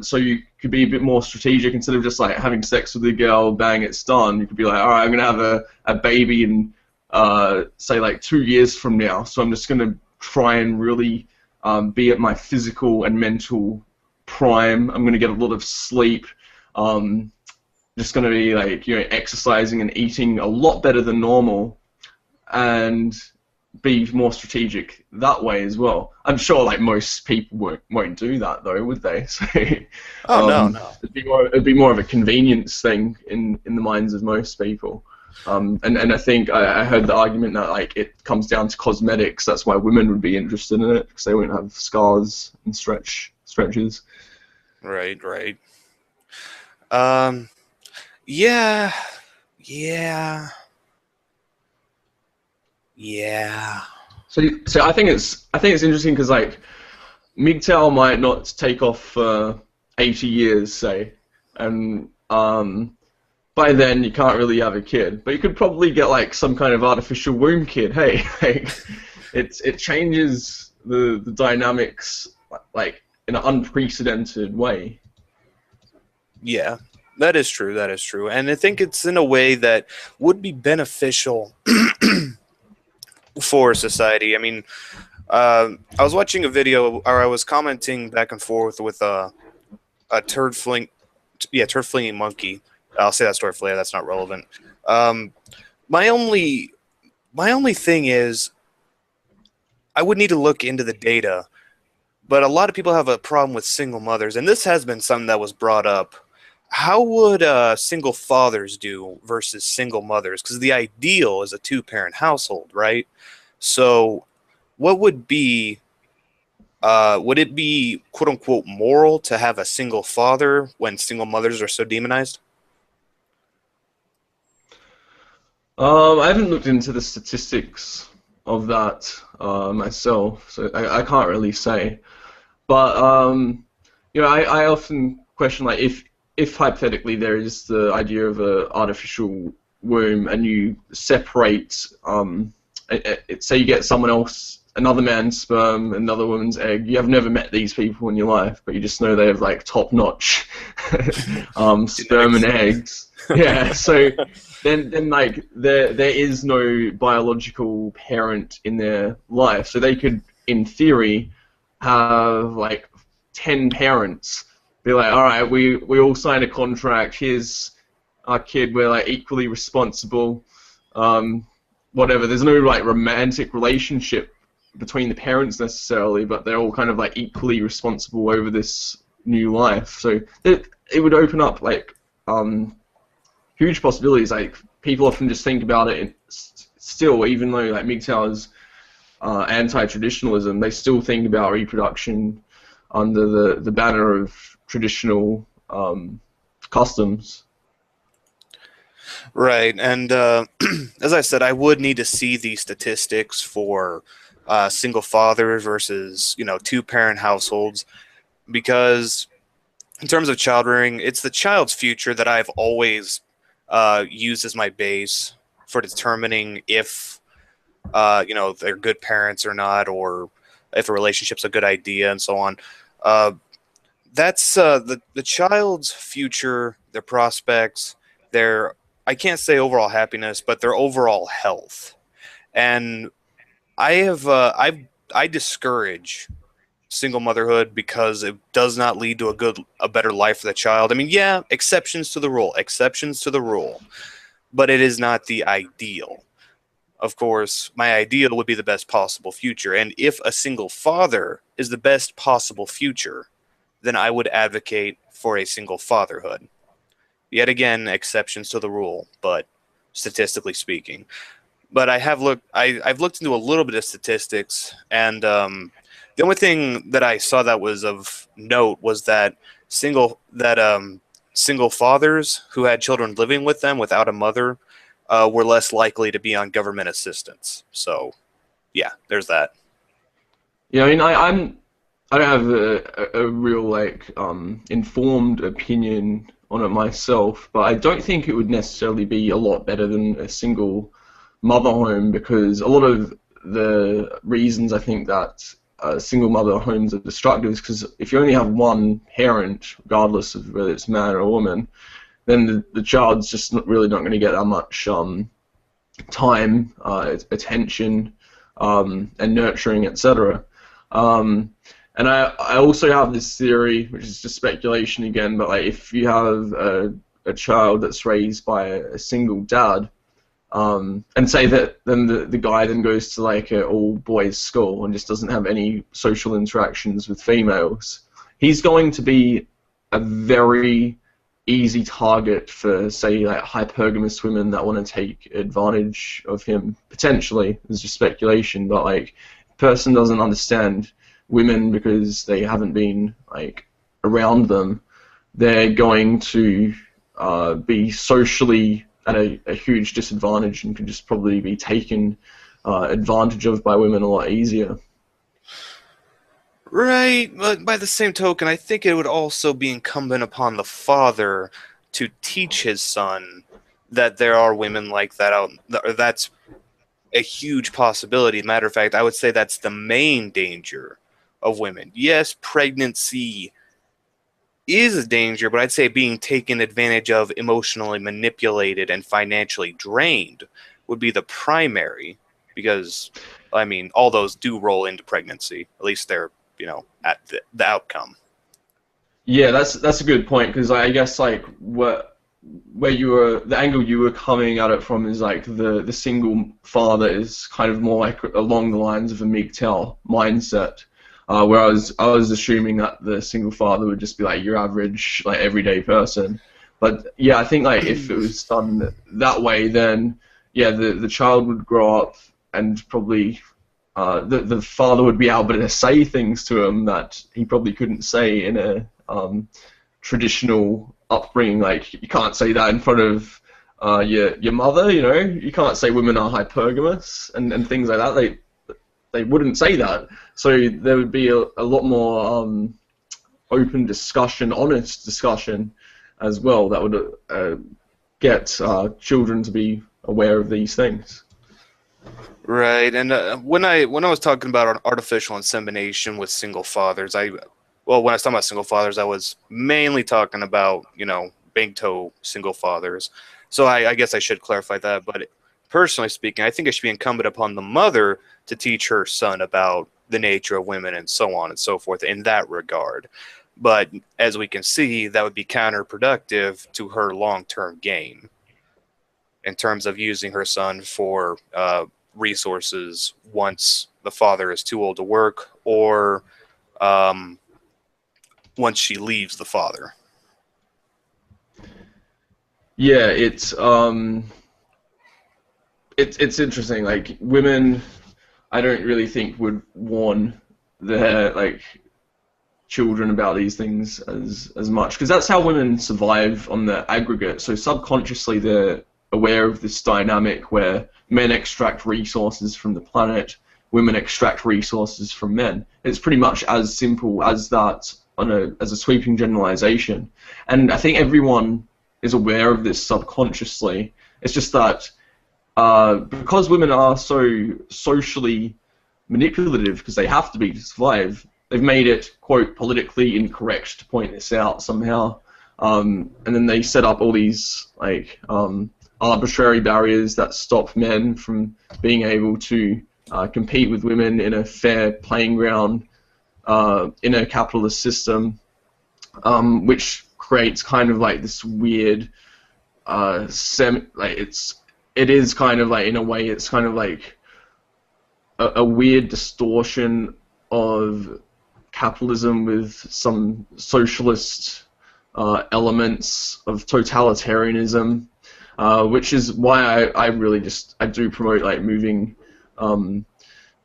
So you could be a bit more strategic. Instead of just like having sex with a girl, bang, it's done. You could be like, all right, I'm going to have a baby in say like 2 years from now. So I'm just going to try and really be at my physical and mental prime. I'm going to get a lot of sleep. Just going to be like, exercising and eating a lot better than normal, and be more strategic that way as well. I'm sure like most people won't do that though, would they? So, No. it'd be more of a convenience thing in the minds of most people. And I think I heard the argument that like it comes down to cosmetics. That's why women would be interested in it, because they won't have scars and stretches. Right. Yeah, yeah, yeah. So I think it's interesting because like MGTOW might not take off for 80 years, say, and by then you can't really have a kid, but you could probably get like some kind of artificial womb kid. Hey, like it changes the dynamics like in an unprecedented way. Yeah, that is true. That is true. And I think it's in a way that would be beneficial for society. I mean, I was watching a video, or I was commenting back and forth with a turd fling, yeah, turd flinging monkey. I'll say that story for later. That's not relevant. Um, my only my only thing is, I would need to look into the data, but a lot of people have a problem with single mothers, and this has been something that was brought up. How would single fathers do versus single mothers? Because the ideal is a two-parent household, right? So, what would it be quote unquote moral to have a single father when single mothers are so demonized? I haven't looked into the statistics of that myself, so I can't really say. But I often question like if hypothetically there is the idea of a artificial womb and you separate say you get someone else, another man's sperm, another woman's egg. You have never met these people in your life, but you just know they have like top-notch sperm and Genetics. eggs. Yeah, so then like there is no biological parent in their life, so they could in theory have like 10 parents. Be like, all right, we all signed a contract. Here's our kid. We're like equally responsible. Um, Whatever. There's no like romantic relationship between the parents necessarily, but they're all kind of like equally responsible over this new life. So it would open up like huge possibilities. Like people often just think about it still, even though like MGTOW is anti-traditionalism, they still think about reproduction under the banner of traditional customs. Right, and as I said, I would need to see the statistics for single fathers versus two-parent households because in terms of child rearing, it's the child's future that I've always used as my base for determining if they're good parents or not, or if a relationship's a good idea, and so on. Uh, that's the child's future, their prospects, their I can't say overall happiness, but their overall health. And I discourage single motherhood because it does not lead to a better life for the child. I mean, yeah, exceptions to the rule, but it is not the ideal. Of course, my ideal would be the best possible future, and if a single father is the best possible future, then I would advocate for a single fatherhood. Yet again, exceptions to the rule, but statistically speaking. But I've looked into a little bit of statistics, and the only thing that I saw that was of note was that single fathers who had children living with them without a mother were less likely to be on government assistance. So yeah, there's that. Yeah, I mean, I don't have a real like informed opinion on it myself, but I don't think it would necessarily be a lot better than a single mother home because a lot of the reasons I think that single mother homes are destructive is because if you only have one parent, regardless of whether it's a man or a woman, then the child's just really not going to get that much time, attention, and nurturing, etc. And I also have this theory, which is just speculation again, but like if you have a child that's raised by a single dad, and say that then the guy then goes to like an all boys school and just doesn't have any social interactions with females, he's going to be a very easy target for say like hypergamous women that want to take advantage of him potentially. It's just speculation, but like person doesn't understand women because they haven't been like around them, they're going to be socially at a huge disadvantage and could just probably be taken advantage of by women a lot easier. Right, but by the same token, I think it would also be incumbent upon the father to teach his son that there are women like that out. That's a huge possibility. Matter of fact, I would say that's the main danger of women. Yes, pregnancy is a danger, but I'd say being taken advantage of, emotionally manipulated, and financially drained would be the primary, because, I mean, all those do roll into pregnancy. At least they're, at the outcome. Yeah, that's a good point because I guess like where you were the angle you were coming at it from is like the single father is kind of more like along the lines of a MGTOW mindset, where I was assuming that the single father would just be like your average like everyday person. But yeah, I think like if it was done that way, then yeah, the child would grow up and probably the father would be able to say things to him that he probably couldn't say in a traditional upbringing. Like you can't say that in front of your mother. You can't say women are hypergamous and things like that. They wouldn't say that. So there would be a lot more open discussion, honest discussion as well that would get children to be aware of these things. Right, and when I was talking about artificial insemination with single fathers, when I was talking about single fathers, I was mainly talking about big toe single fathers. So I guess I should clarify that. But personally speaking, I think it should be incumbent upon the mother to teach her son about the nature of women and so on and so forth in that regard. But as we can see, that would be counterproductive to her long-term gain in terms of using her son for resources once the father is too old to work, or um, once she leaves the father. Yeah, it's interesting. Like women, I don't really think would warn their like children about these things as much because that's how women survive on the aggregate. So subconsciously they're aware of this dynamic where men extract resources from the planet, women extract resources from men. It's pretty much as simple as that as a sweeping generalization. And I think everyone is aware of this subconsciously. It's just that because women are so socially manipulative because they have to be to survive, they've made it, quote, politically incorrect to point this out somehow. And then they set up all these like arbitrary barriers that stop men from being able to compete with women in a fair playing ground in a capitalist system, which creates kind of like this weird it is kind of like in a way it's kind of like a weird distortion of capitalism with some socialist elements of totalitarianism, which is why I really I do promote like moving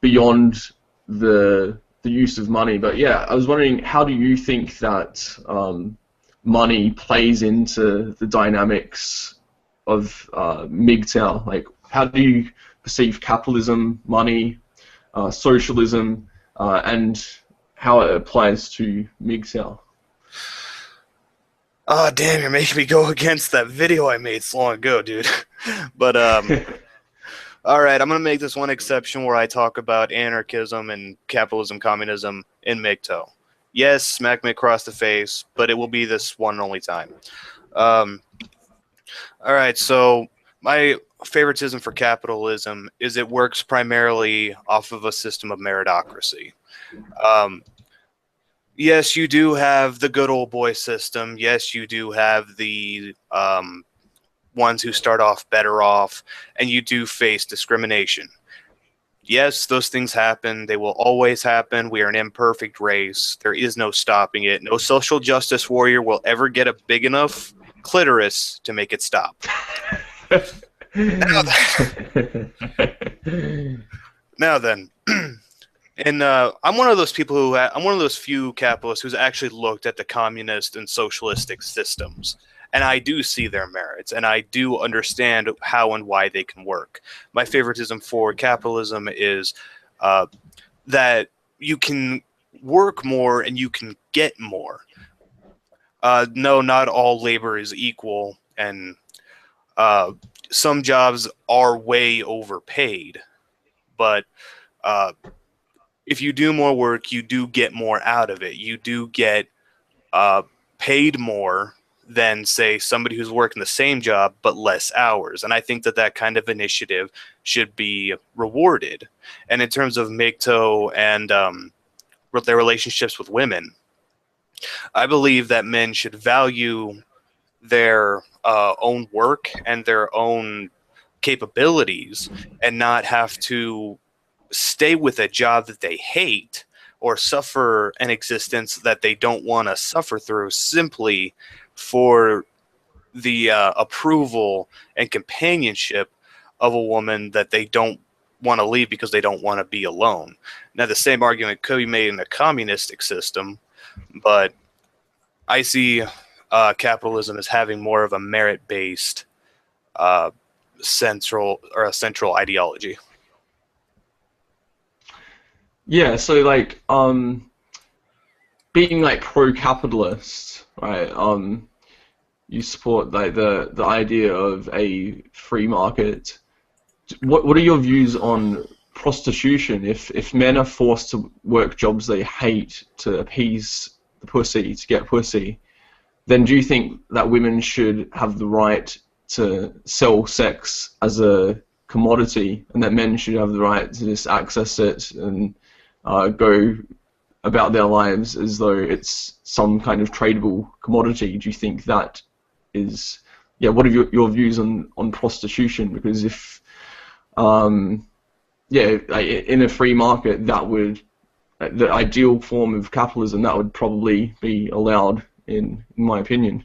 beyond the use of money. But yeah, I was wondering, how do you think that money plays into the dynamics of MGTOW? Like, how do you perceive capitalism, money, socialism, and how it applies to MGTOW? Oh, damn, you're making me go against that video I made so long ago, dude. But, all right, I'm going to make this one exception where I talk about anarchism and capitalism, communism in MGTOW. Yes, smack me across the face, but it will be this one and only time. All right, so my favoritism for capitalism is it works primarily off of a system of meritocracy. Yes, you do have the good old boy system. Yes, you do have the ones who start off better off, and you do face discrimination. Yes, those things happen. They will always happen. We are an imperfect race. There is no stopping it. No social justice warrior will ever get a big enough clitoris to make it stop. Now then, and I'm one of those people I'm one of those few capitalists who's actually looked at the communist and socialistic systems. and I do see their merits, and I do understand how and why they can work. My favoritism for capitalism is uh, that you can work more and you can get more. No, not all labor is equal, and uh, some jobs are way overpaid. But uh, if you do more work, you do get more out of it. You do get uh, paid more than, say, somebody who's working the same job but less hours. And I think that that kind of initiative should be rewarded. And in terms of MGTOW and their relationships with women, I believe that men should value their own work and their own capabilities and not have to stay with a job that they hate or suffer an existence that they don't want to suffer through simply for the approval and companionship of a woman that they don't want to leave because they don't want to be alone. Now, the same argument could be made in a communistic system, but I see capitalism as having more of a merit-based uh, central ideology. Yeah, so like being like pro-capitalist, right? You support like the idea of a free market. What are your views on prostitution? If men are forced to work jobs they hate to appease the pussy, to get pussy, then do you think that women should have the right to sell sex as a commodity, and that men should have the right to just access it and go about their lives as though it's some kind of tradable commodity? Do you think that is, yeah, what are your views on prostitution? Because if, yeah, in a free market, that would, the ideal form of capitalism, that would probably be allowed, in my opinion.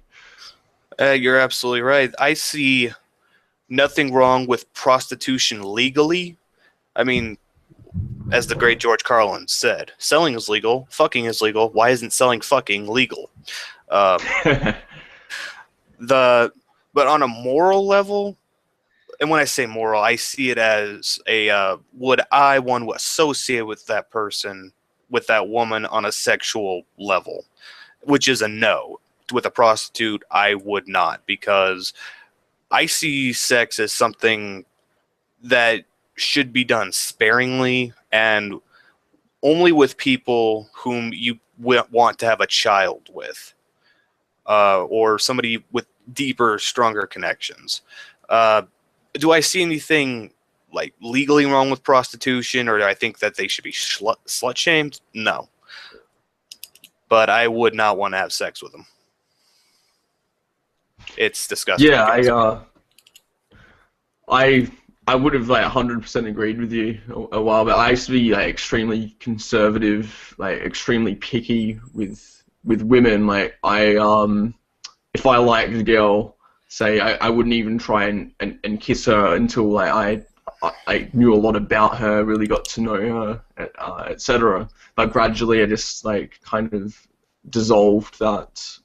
You're absolutely right. I see nothing wrong with prostitution legally. I mean, as the great George Carlin said, selling is legal, fucking is legal. Why isn't selling fucking legal? Um, the but on a moral level, and when I say moral, I see it as a would I want to associate with that person, with that woman on a sexual level, which is a no. With a prostitute, I would not, because I see sex as something that should be done sparingly and only with people whom you want to have a child with, or somebody with deeper, stronger connections. Uh, do I see anything like legally wrong with prostitution, or do I think that they should be slut shamed? No, but I would not want to have sex with them. It's disgusting, Yeah, if you ask me. I I would have like 100% agreed with you a while back. I used to be like extremely conservative, like extremely picky with women. Like if I liked a girl, say I wouldn't even try and kiss her until like I knew a lot about her, really got to know her, etc. But gradually I just like kind of dissolved that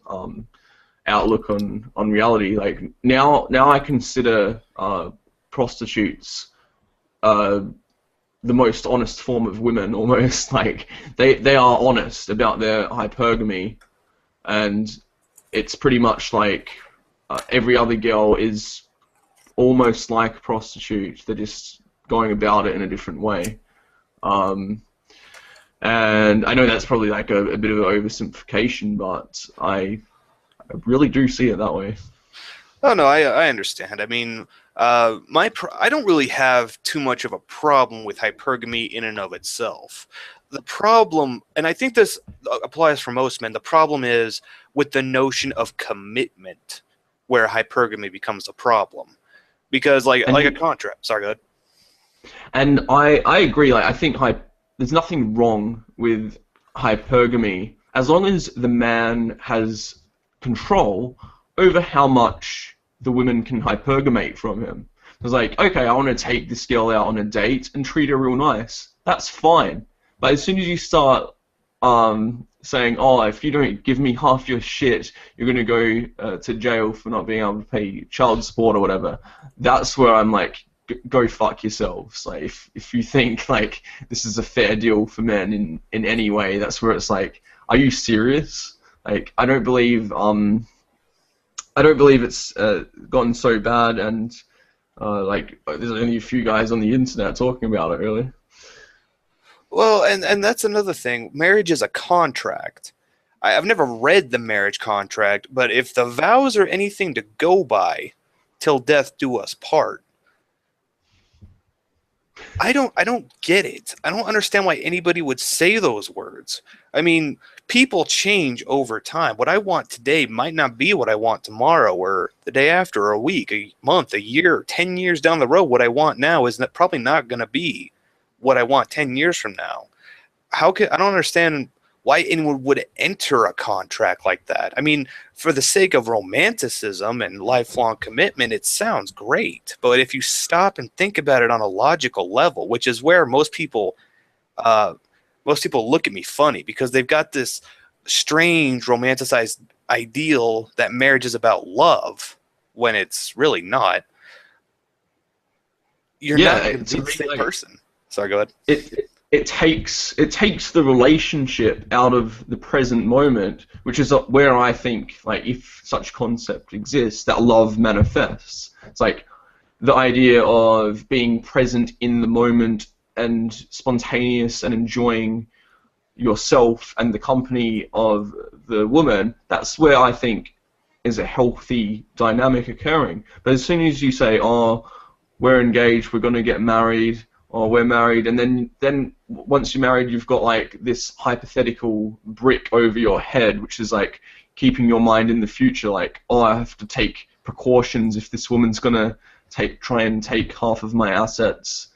outlook on reality. Like now I consider prostitutes the most honest form of women, almost. Like they are honest about their hypergamy, and it's pretty much like every other girl is almost like a prostitute. They're just going about it in a different way. And I know that's probably like a bit of an oversimplification, but I really do see it that way. Oh no, I understand. I mean, I don't really have too much of a problem with hypergamy in and of itself. The problem, and I think this applies for most men, the problem is with the notion of commitment, where hypergamy becomes a problem. Because like a And contract. Sorry, go ahead. I agree. Like I think there's nothing wrong with hypergamy as long as the man has control over how much the women can hypergamate from him. It's like, okay, I want to take this girl out on a date and treat her real nice. That's fine. But as soon as you start saying, "Oh, if you don't give me half your shit, you're gonna go to jail for not being able to pay child support or whatever." That's where I'm like, go fuck yourselves. Like, if you think like this is a fair deal for men in any way, that's where it's like, are you serious? Like, I don't believe it's gotten so bad, and like there's only a few guys on the internet talking about it, really. Well, and that's another thing. Marriage is a contract. I've never read the marriage contract, but if the vows are anything to go by, till death do us part, I don't get it. I don't understand why anybody would say those words. I mean, people change over time. What I want today might not be what I want tomorrow or the day after or a week, a month, a year, 10 years down the road. What I want now is probably not going to be what I want 10 years from now. I don't understand why anyone would enter a contract like that. I mean, for the sake of romanticism and lifelong commitment, it sounds great. But if you stop and think about it on a logical level, which is where uh, most people look at me funny because they've got this strange romanticized ideal that marriage is about love when it's really not. You're Yeah, not going to to be the me, same like person. Sorry, go ahead. it takes the relationship out of the present moment, which is where I think, like, if such concept exists, that love manifests. It's like the idea of being present in the moment and spontaneous and enjoying yourself and the company of the woman. That's where I think is a healthy dynamic occurring. But as soon as you say, "Oh, we're engaged, we're going to get married," or "we're married," and then once you're married, you've got like this hypothetical brick over your head, which is like keeping your mind in the future, like, "Oh, I have to take precautions if this woman's going to try and take half of my assets,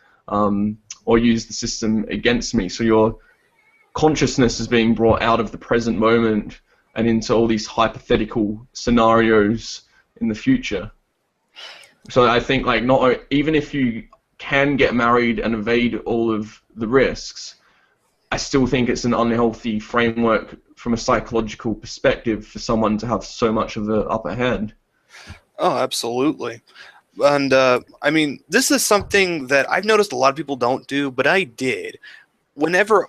or use the system against me." So your consciousness is being brought out of the present moment and into all these hypothetical scenarios in the future. So I think, like, not even if you can get married and evade all of the risks, I still think it's an unhealthy framework from a psychological perspective for someone to have so much of the upper hand. Oh, absolutely. And I mean, this is something that I've noticed a lot of people don't do, but I did. Whenever,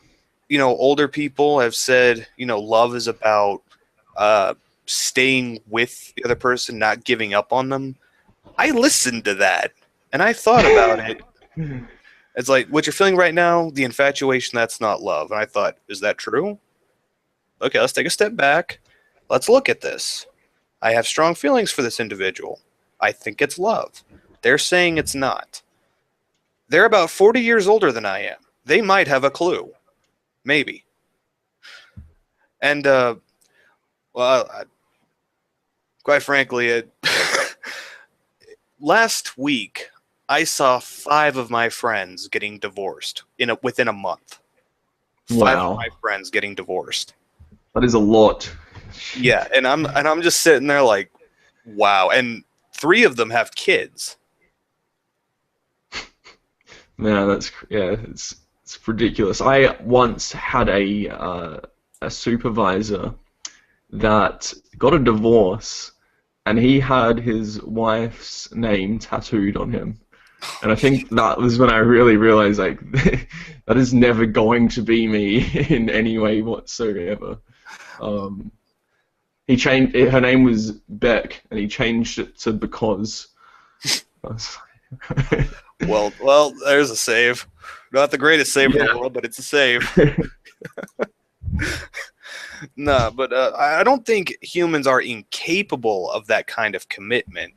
older people have said, love is about staying with the other person, not giving up on them, I listened to that and I thought about it. It's like, what you're feeling right now, the infatuation, that's not love. And I thought, is that true? Okay, let's take a step back. Let's look at this. I have strong feelings for this individual. I think it's love. They're saying it's not. They're about 40 years older than I am. They might have a clue. Maybe. And, well, quite frankly, last week, I saw 5 of my friends getting divorced within a month. 5 of my Wow, friends getting divorced. that is a lot. Yeah, and I'm just sitting there like, wow. And 3 of them have kids. Man, it's ridiculous. I once had a supervisor that got a divorce, and he had his wife's name tattooed on him. And I think that was when I really realized, like, that is never going to be me in any way whatsoever. Um, he changed. Her name was Beck, and he changed it to Because. I was like, Well, there's a save. Not the greatest save in yeah. the world, but it's a save. No, but I don't think humans are incapable of that kind of commitment.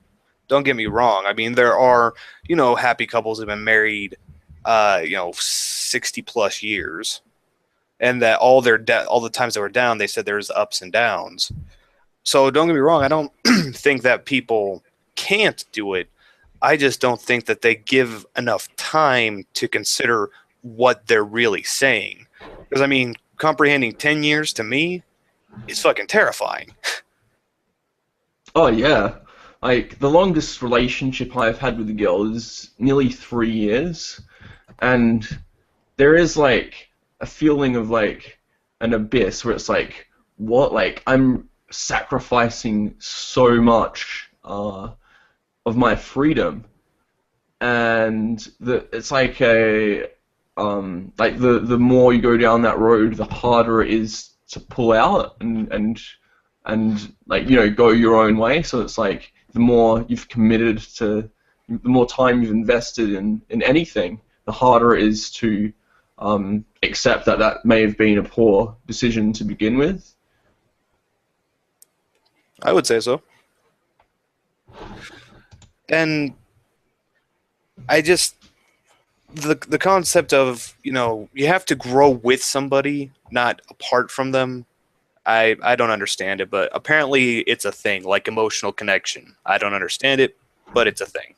Don't get me wrong. I mean, there are, happy couples who've been married, 60 plus years, and that all the times they were down, they said there's ups and downs. So don't get me wrong. I don't think that people can't do it. I just don't think that they give enough time to consider what they're really saying. Because, I mean, comprehending 10 years to me is fucking terrifying. Oh yeah. Like, the longest relationship I've had with a girl is nearly 3 years, and there is like a feeling of like an abyss where it's like, what? Like, I'm sacrificing so much of my freedom, and it's like the more you go down that road, the harder it is to pull out and like, go your own way. So it's like the more you've committed to, the more time you've invested in anything, the harder it is to accept that that may have been a poor decision to begin with. I would say so. And I just the concept of, you have to grow with somebody, not apart from them. I don't understand it, but apparently it's a thing, like emotional connection. I don't understand it, but it's a thing.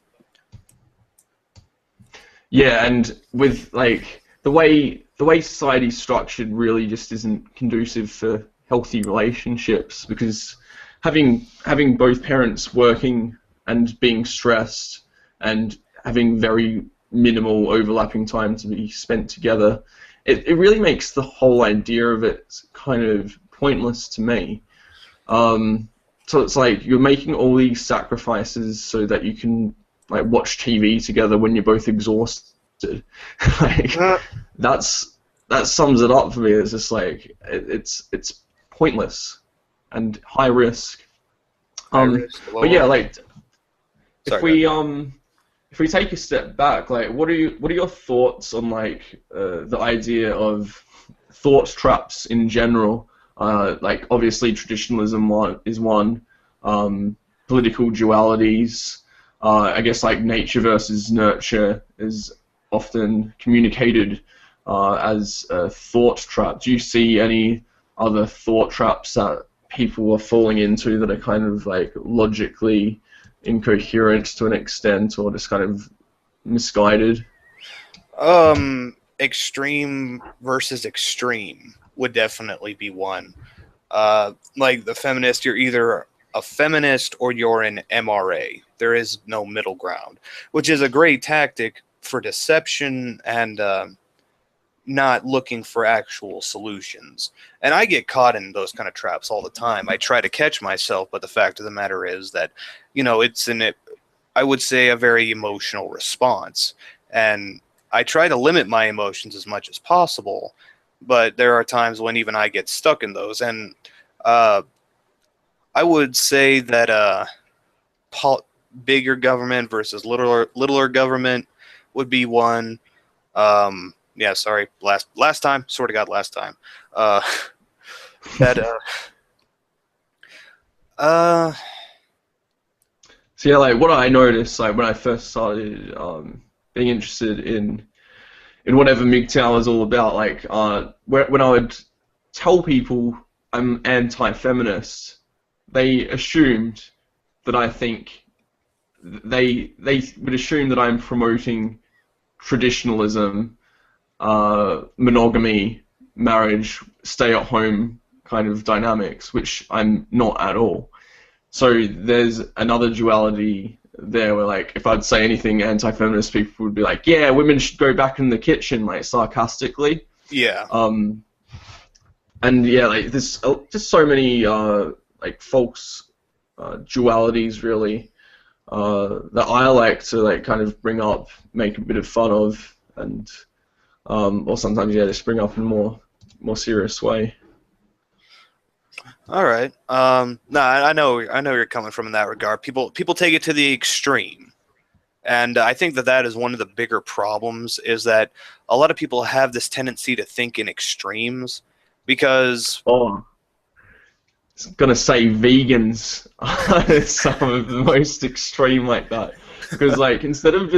Yeah, and with like the way society's structured really just isn't conducive for healthy relationships, because having both parents working and being stressed and having very minimal overlapping time to be spent together, it really makes the whole idea of it kind of pointless to me. So it's like you're making all these sacrifices so that you can like watch TV together when you're both exhausted. Like Uh, that sums it up for me. It's just like it's pointless and high risk. High risk, low But yeah, reward. like if Sorry, go ahead. if we take a step back, like what are your thoughts on like the idea of thought traps in general? Like obviously traditionalism is one, political dualities. I guess like nature versus nurture is often communicated as a thought trap. Do you see any other thought traps that people are falling into that are kind of like logically incoherent to an extent, or just kind of misguided? Extreme versus extreme would definitely be one. Like the feminist, you're either a feminist or you're an MRA. There is no middle ground, which is a great tactic for deception and not looking for actual solutions. And I get caught in those kind of traps all the time. I try to catch myself, but the fact of the matter is that, it's I would say, a very emotional response. And I try to limit my emotions as much as possible, but there are times when even I get stuck in those. And uh, I would say that bigger government versus littler government would be one. Yeah, sorry, last time, sort of got last time. Uh, that uh, So yeah, like what I noticed, like when I first started being interested in whatever MGTOW is all about, like when I would tell people I'm anti-feminist, they assumed that I think they would assume that I'm promoting traditionalism, monogamy, marriage, stay-at-home kind of dynamics, which I'm not at all. So there's another duality there where, like, if I'd say anything anti-feminist, people would be like, yeah, women should go back in the kitchen, like, sarcastically. yeah. Um, and yeah, like, there's just so many, like, false dualities, really, that I like to, like, kind of bring up, make a bit of fun of, and, or sometimes, yeah, just bring up in a more serious way. All right. No, I know you're coming from in that regard. People take it to the extreme, and I think that is one of the bigger problems. Is that a lot of people have this tendency to think in extremes because Oh, gonna say vegans are some of the most extreme like that, because like instead of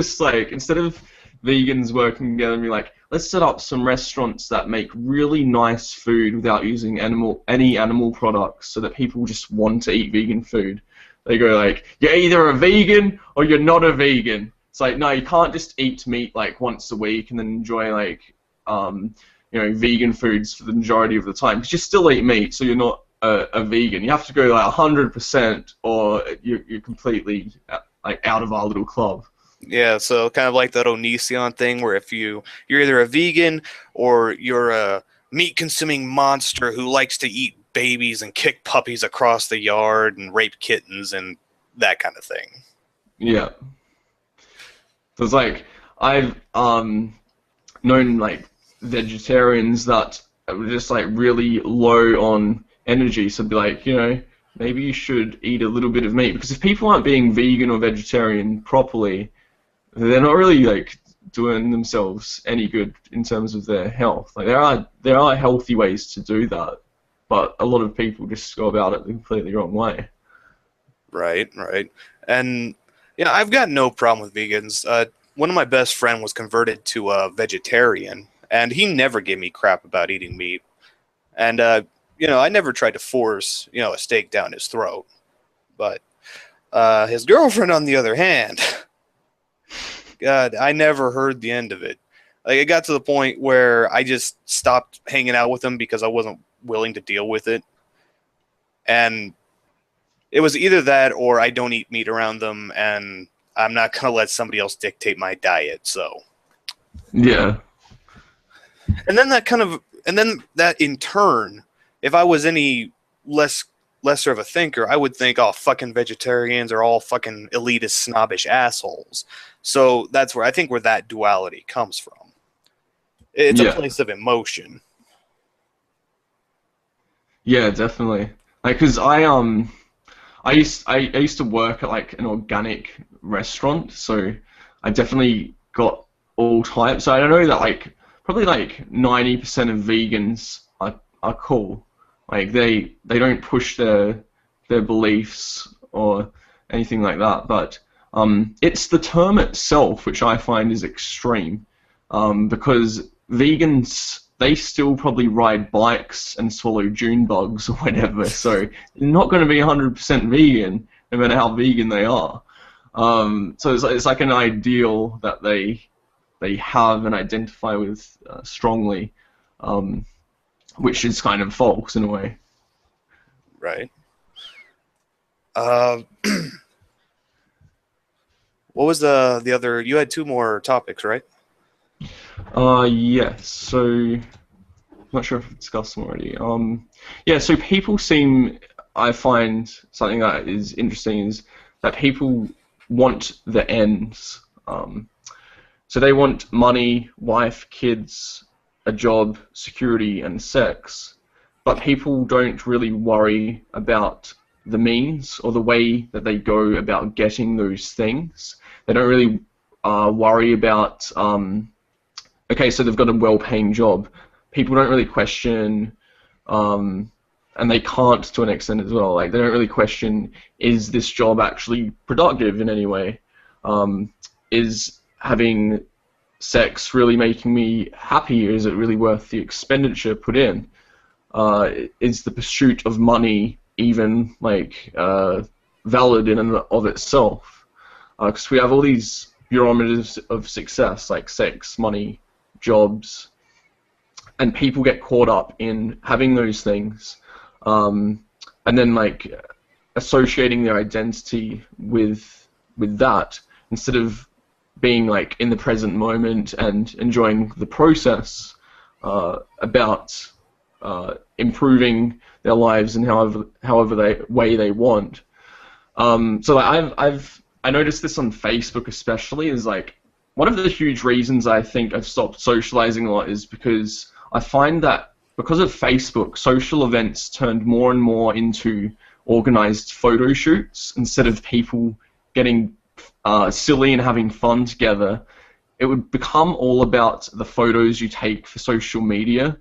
vegans working together and be like, let's set up some restaurants that make really nice food without using any animal products so that people just want to eat vegan food, they go like, you're either a vegan or you're not a vegan. It's like, no, you can't just eat meat like once a week and then enjoy like vegan foods for the majority of the time, because you still eat meat, so you're not a vegan. You have to go like 100%, or you're completely like out of our little club. yeah, so kind of like that Onision thing, where if you're either a vegan or you're meat-consuming monster who likes to eat babies and kick puppies across the yard and rape kittens and that kind of thing. Yeah. So it's like I've known like vegetarians that were just like really low on energy, so be like, maybe you should eat a little bit of meat because if people aren't being vegan or vegetarian properly, they're not really like doing themselves any good in terms of their health. Like there are healthy ways to do that, but a lot of people just go about it the completely wrong way. Right, right. And yeah, I've got no problem with vegans. One of my best friend was converted to a vegetarian, and he never gave me crap about eating meat. And I never tried to force a steak down his throat. But his girlfriend, on the other hand, God, I never heard the end of it. Like it got to the point where I just stopped hanging out with him because I wasn't willing to deal with it. And it was either that or I don't eat meat around them, and I'm not gonna let somebody else dictate my diet. So, Yeah, and then that in turn, if I was any less lesser of a thinker, I would think, oh, fucking vegetarians are all fucking elitist, snobbish assholes. So that's where I think where that duality comes from. It's a yeah, place of emotion. yeah, definitely. Like, cause I used to work at like an organic restaurant, so I definitely got all types. So I know that like probably like 90% of vegans are cool. Like they don't push their beliefs or anything like that. But it's the term itself which I find is extreme, because vegans they still probably ride bikes and swallow June bugs or whatever. So they're not going to be 100% vegan, no matter how vegan they are. So it's like an ideal that they have and identify with strongly, um, which is kind of false in a way. Right. Uh, what was the other? You had two more topics, right? Yes. So I'm not sure if I've discussed them already. Yeah. So people seem. I find something that is interesting is that people want the ends. So they want money, wife, kids, a job, security, and sex. But people don't really worry about the means or the way that they go about getting those things. They don't really worry about, okay, so they've got a well-paying job. People don't really question, um, and they can't to an extent as well. Like they don't really question, is this job actually productive in any way? Is having sex really making me happy? Is it really worth the expenditure put in? Is the pursuit of money even like valid in and of itself? Because we have all these barometers of success like sex, money, jobs, and people get caught up in having those things, and then like associating their identity with that instead of being like in the present moment and enjoying the process, about improving their lives in however they want. So like, I noticed this on Facebook especially is like one of the huge reasons I think I've stopped socializing a lot is because I find that because of Facebook, social events turned more and more into organized photo shoots instead of people getting silly and having fun together. It would become all about the photos you take for social media,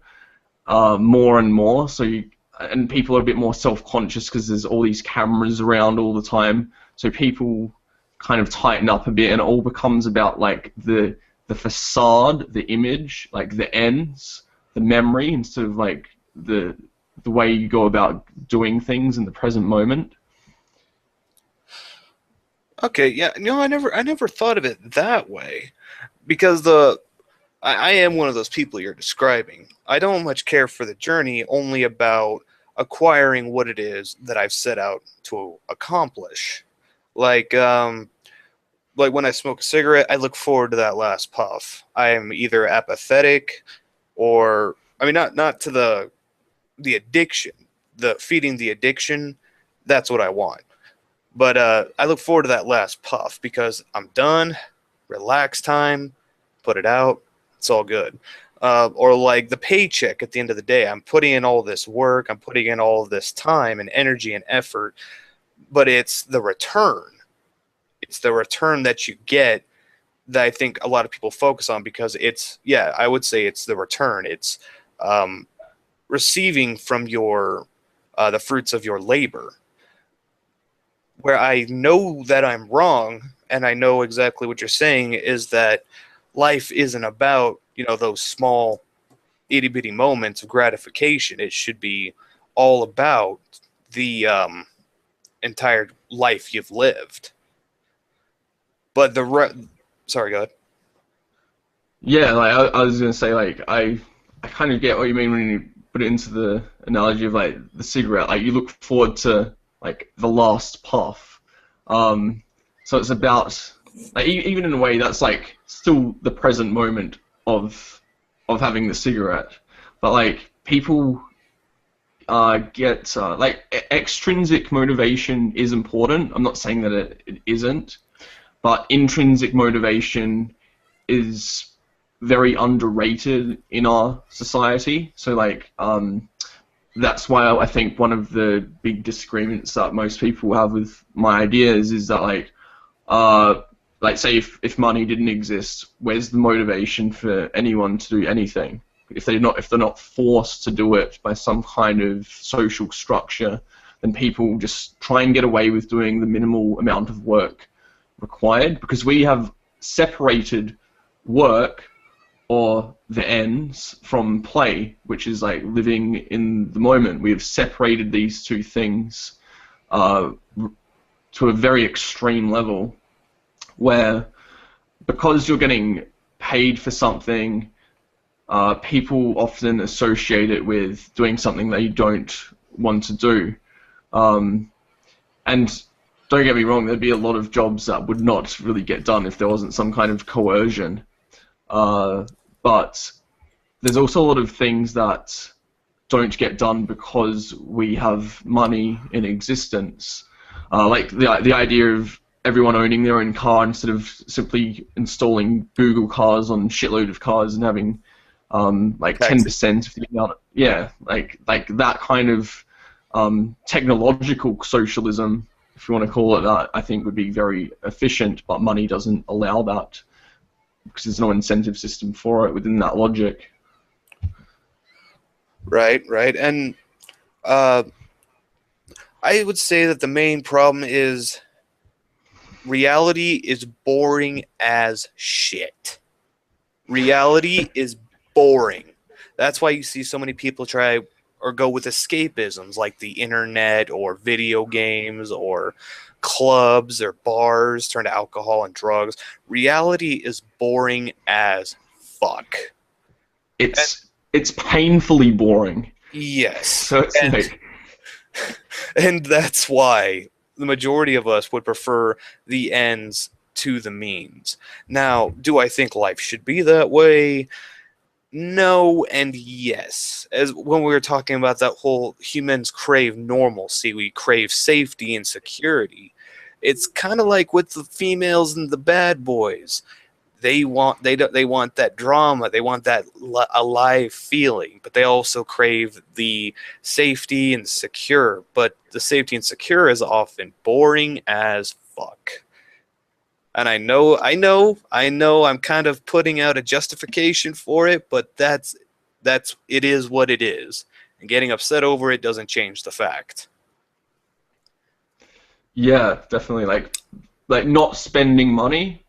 more and more. And people are a bit more self-conscious because there's all these cameras around all the time. So people kind of tighten up a bit, and it all becomes about like the facade, the image, like the ends, the memory, instead of like the way you go about doing things in the present moment. Okay, yeah, I never thought of it that way, because I am one of those people you're describing. I don't much care for the journey, only about acquiring what it is that I've set out to accomplish. Like, like when I smoke a cigarette, I look forward to that last puff. I am either apathetic or I mean, not to the addiction, the feeding the addiction. That's what I want. But I look forward to that last puff because I'm done. Relax time, put it out. It's all good. Or like the paycheck at the end of the day. I'm putting in all this work. I'm putting in all this time and energy and effort, but it's the return. It's the return that you get that I think a lot of people focus on because it's, yeah, I would say it's the return. It's um, receiving from your the fruits of your labor. Where I know that I'm wrong, and I know exactly what you're saying is that life isn't about those small itty bitty moments of gratification. It should be all about the entire life you've lived. But sorry, go ahead. Yeah, like I was gonna say, like I kind of get what you mean when you put it into the analogy of like the cigarette. Like you look forward to like the last puff. So it's about like even in a way that's like still the present moment of having the cigarette, but like people get like extrinsic motivation is important. I'm not saying that it isn't, but intrinsic motivation is very underrated in our society. So like that's why I think one of the big disagreements that most people have with my ideas is that like say if money didn't exist, where's the motivation for anyone to do anything? If they're not forced to do it by some kind of social structure, then people just try and get away with doing the minimal amount of work required because we have separated work or the ends from play, which is like living in the moment. We have separated these two things to a very extreme level where because you're getting paid for something, people often associate it with doing something they don't want to do. And don't get me wrong, there'd be a lot of jobs that would not really get done if there wasn't some kind of coercion. But there's also a lot of things that don't get done because we have money in existence. Like the idea of everyone owning their own car instead of simply installing Google cars on a shitload of cars and having like 10% of the amount. Yeah, like that kind of technological socialism, if you want to call it that, I think would be very efficient, but money doesn't allow that because there's no incentive system for it within that logic. Right, right. And I would say that the main problem is reality is boring as shit. Reality is boring. That's why you see so many people try or go with escapisms like the internet or video games or clubs or bars, turn to alcohol and drugs. Reality is boring as fuck. It's painfully boring. Yes. So it's like, and that's why the majority of us would prefer the ends to the means. Now, do I think life should be that way? No and yes. As when we were talking about that whole humans crave normalcy, we crave safety and security. It's kind of like with the females and the bad boys. They want that drama, they want that alive feeling, but they also crave the safety and secure. But the safety and secure is often boring as fuck. And I know, I'm kind of putting out a justification for it, but it is what it is. And getting upset over it doesn't change the fact. yeah, definitely. Like not spending money,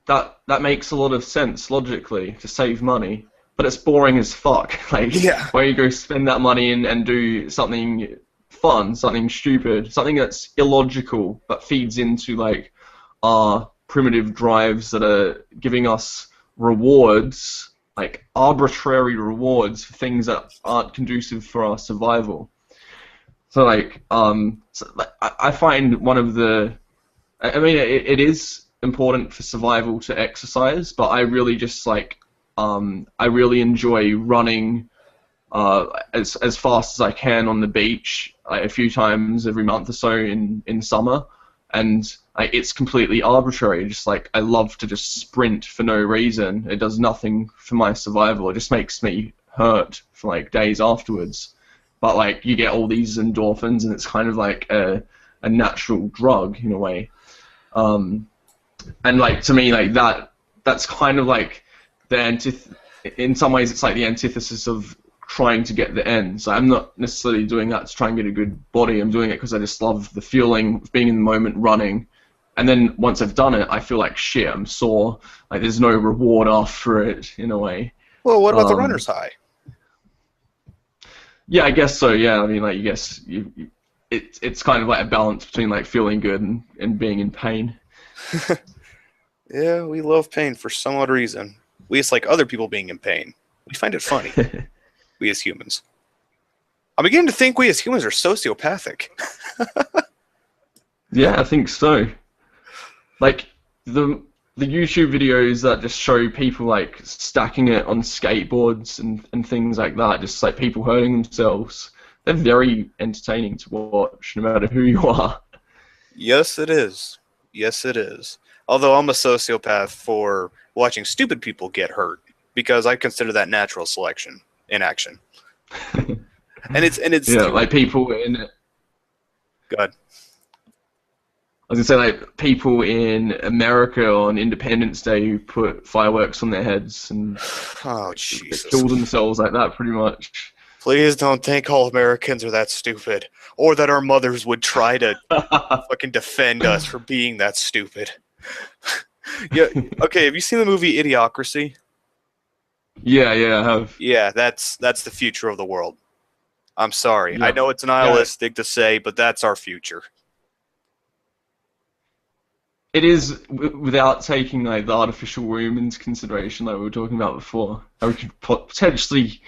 that makes a lot of sense logically to save money, but it's boring as fuck. Like, Yeah. where you go spend that money and do something fun, something stupid, something that's illogical but feeds into like our primitive drives that are giving us rewards, like arbitrary rewards for things that aren't conducive for our survival. So I find one of the, I mean, it is important for survival to exercise, but I really just I really enjoy running as fast as I can on the beach, like, a few times every month or so in summer, and like, it's completely arbitrary. Just like I love to just sprint for no reason. It does nothing for my survival. It just makes me hurt for like days afterwards. But like you get all these endorphins, and it's kind of like a natural drug in a way. And like to me, like that's kind of like the in some ways it's like the antithesis of trying to get the end. So I'm not necessarily doing that to try and get a good body. I'm doing it because I just love the feeling of being in the moment, running. And then once I've done it, I feel like shit. I'm sore. Like there's no reward after it in a way. Well, what about the Um, runner's high? yeah, I guess so. Yeah, I mean, like, it's kind of like a balance between like feeling good and being in pain. Yeah, we love pain for some odd reason. We just like other people being in pain. We find it funny. We as humans. I'm beginning to think we as humans are sociopathic. Yeah, I think so. Like the YouTube videos that just show people like stacking it on skateboards and things like that, just like people hurting themselves. They're very entertaining to watch, no matter who you are. Yes, it is. Yes, it is. Although I'm a sociopath for watching stupid people get hurt because I consider that natural selection in action. And it's Yeah, like people in. good. I was gonna say like people in America on Independence Day who put fireworks on their heads and Oh Jesus! kill themselves like that, pretty much. Please don't think all Americans are that stupid, or that our mothers would try to fucking defend us for being that stupid. Yeah. Okay. Have you seen the movie Idiocracy? Yeah, I have. Yeah, that's the future of the world. I'm sorry. I Yeah. know it's nihilistic to say, but that's our future. It is without taking like the artificial womb into consideration, like we were talking about before. We could potentially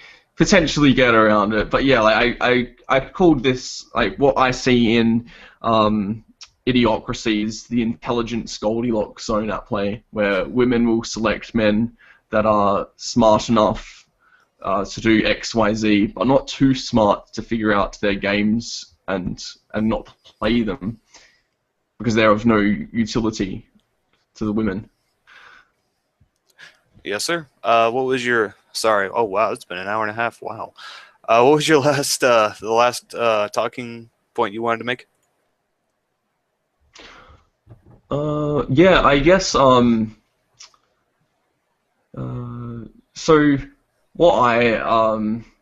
get around it, but yeah, like I called this like what I see in Idiocracy is the intelligent Goldilocks zone at play, where women will select men that are smart enough to do X, Y, Z, but not too smart to figure out their games and not play them, because they're of no utility to the women. Yes, sir. What was your? Sorry. Oh wow, it's been an hour and a half. Wow. What was your last? The last talking point you wanted to make? Yeah, I guess so what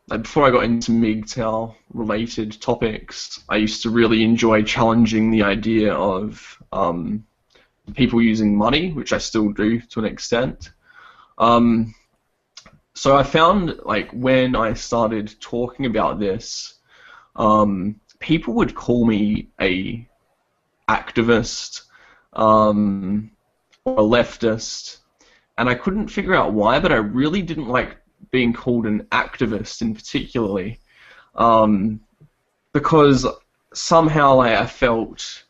like before I got into MGTOW related topics, I used to really enjoy challenging the idea of people using money, which I still do to an extent. So I found like when I started talking about this, people would call me a activist or a leftist, and I couldn't figure out why, but I really didn't like being called an activist in particularly, because somehow I felt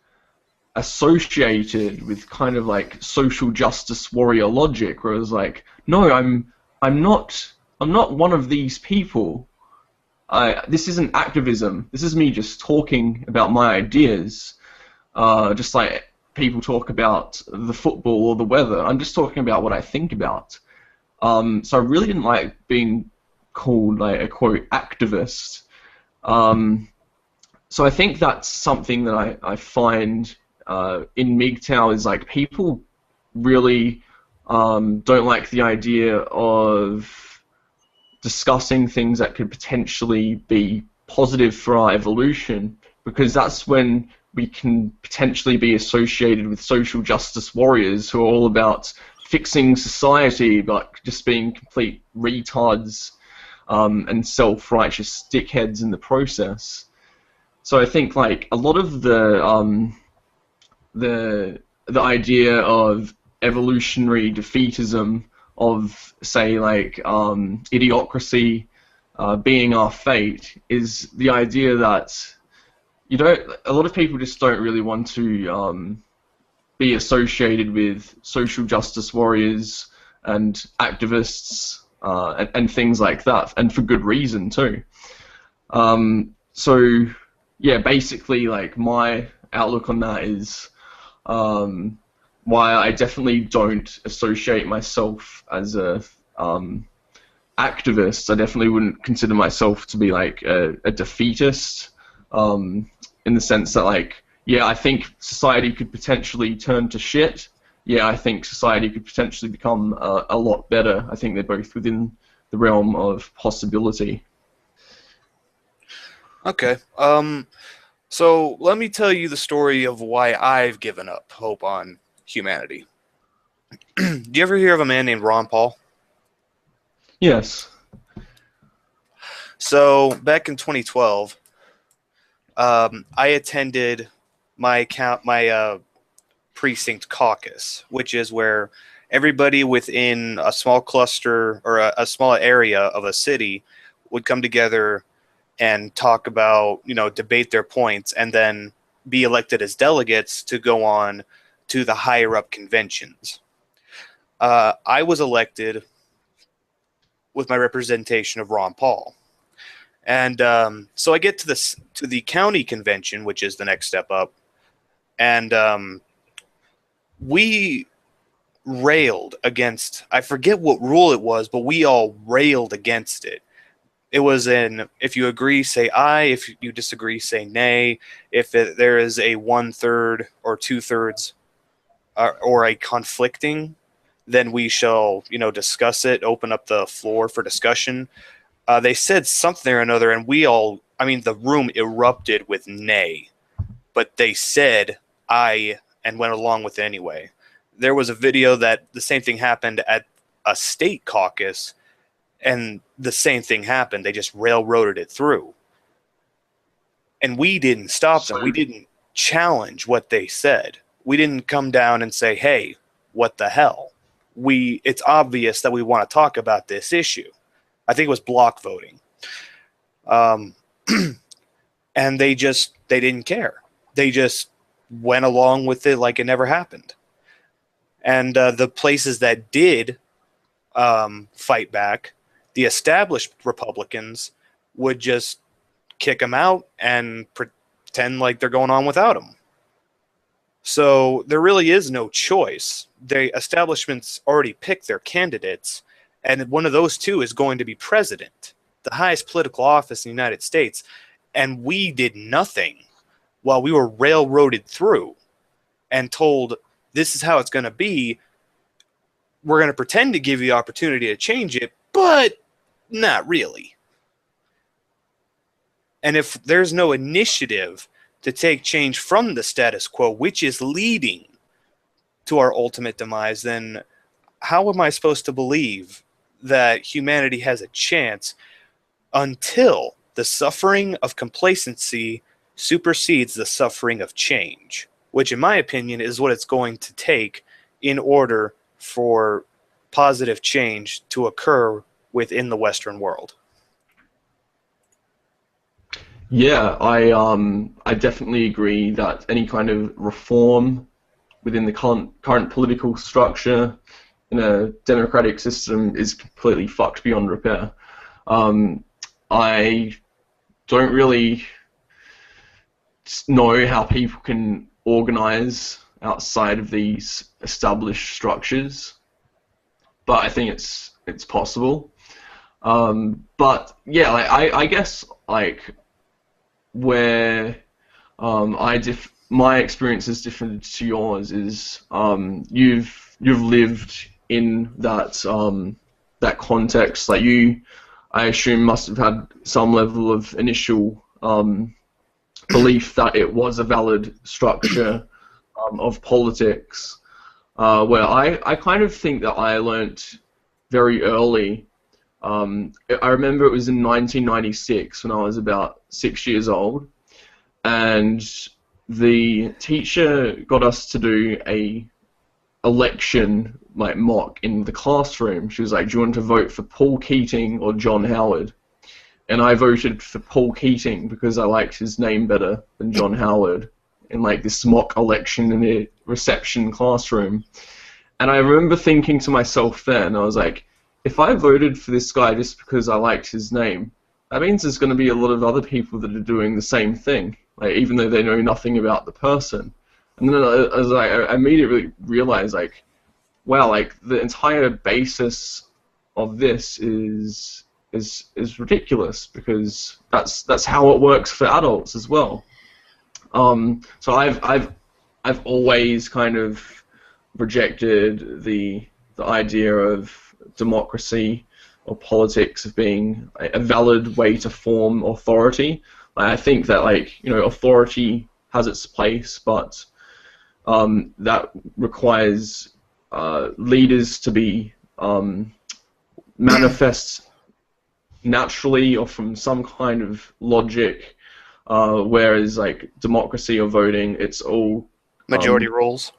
associated with kind of like social justice warrior logic, where it was like, no, I'm not one of these people. This isn't activism. This is me just talking about my ideas, just like people talk about the football or the weather. I'm just talking about what I think about. So I really didn't like being called like a quote activist. So I think that's something that I find in MGTOW is like people really don't like the idea of discussing things that could potentially be positive for our evolution, because that's when we can potentially be associated with social justice warriors who are all about fixing society, but just being complete retards and self-righteous dickheads in the process. So I think like a lot of the idea of evolutionary defeatism, of say like idiocracy being our fate, is the idea that a lot of people just don't really want to be associated with social justice warriors and activists and things like that, and for good reason too. So yeah, basically, like, my outlook on that is why I definitely don't associate myself as a activist. I definitely wouldn't consider myself to be like a defeatist, in the sense that, like, yeah, I think society could potentially turn to shit. Yeah, I think society could potentially become a lot better. I think they're both within the realm of possibility. Okay. So let me tell you the story of why I've given up hope on humanity. Do you ever hear of a man named Ron Paul? Yes. So back in 2012, I attended my precinct caucus, which is where everybody within a small cluster or a small area of a city would come together and talk about, debate their points, and then be elected as delegates to go on to the higher up conventions. I was elected with my representation of Ron Paul. And so I get to the county convention, which is the next step up, and we railed against, I forget what rule it was, but we all railed against it. It was if you agree, say aye. If you disagree, say nay. If there is a 1/3 or 2/3 or a conflicting, then we shall, discuss it, open up the floor for discussion. They said something or another, and the room erupted with nay. But they said aye and went along with it anyway. There was a video that the same thing happened at a state caucus, and the same thing happened. They just railroaded it through. And we didn't stop them. We didn't challenge what they said. We didn't come down and say, hey, what the hell? It's obvious that we want to talk about this issue. I think it was block voting. And they didn't care. They just went along with it like it never happened. And the places that did fight back, the established Republicans would just kick them out and pretend like they're going on without them. So there really is no choice. The establishments already picked their candidates, and one of those two is going to be president, the highest political office in the United States. And we did nothing while we were railroaded through and told, this is how it's going to be. We're going to pretend to give you the opportunity to change it, but not really. And if there's no initiative to take change from the status quo, which is leading to our ultimate demise, then how am I supposed to believe that humanity has a chance until the suffering of complacency supersedes the suffering of change, which in my opinion is what it's going to take in order for positive change to occur within the Western world? Yeah, I definitely agree that any kind of reform within the current political structure in a democratic system is completely fucked beyond repair. I don't really know how people can organize outside of these established structures, but I think it's possible. But yeah, I guess like where my experience is different to yours is you've lived in that context. Like I assume must have had some level of initial belief that it was a valid structure of politics. Where I kind of think that I learnt very early. I remember it was in 1996 when I was about 6 years old, and the teacher got us to do a election like mock in the classroom. She was like, "Do you want to vote for Paul Keating or John Howard?" And I voted for Paul Keating because I liked his name better than John Howard in like this mock election in the reception classroom. And I remember thinking to myself then, I was like, if I voted for this guy just because I liked his name, that means there's going to be a lot of other people that are doing the same thing, like even though they know nothing about the person. And then as I immediately realized, like, wow, like the entire basis of this is ridiculous, because that's how it works for adults as well. So I've always kind of rejected the idea of democracy or politics of being a valid way to form authority. I think that, like, authority has its place, but that requires leaders to be manifest naturally or from some kind of logic, whereas like democracy or voting, it's all Majority rules.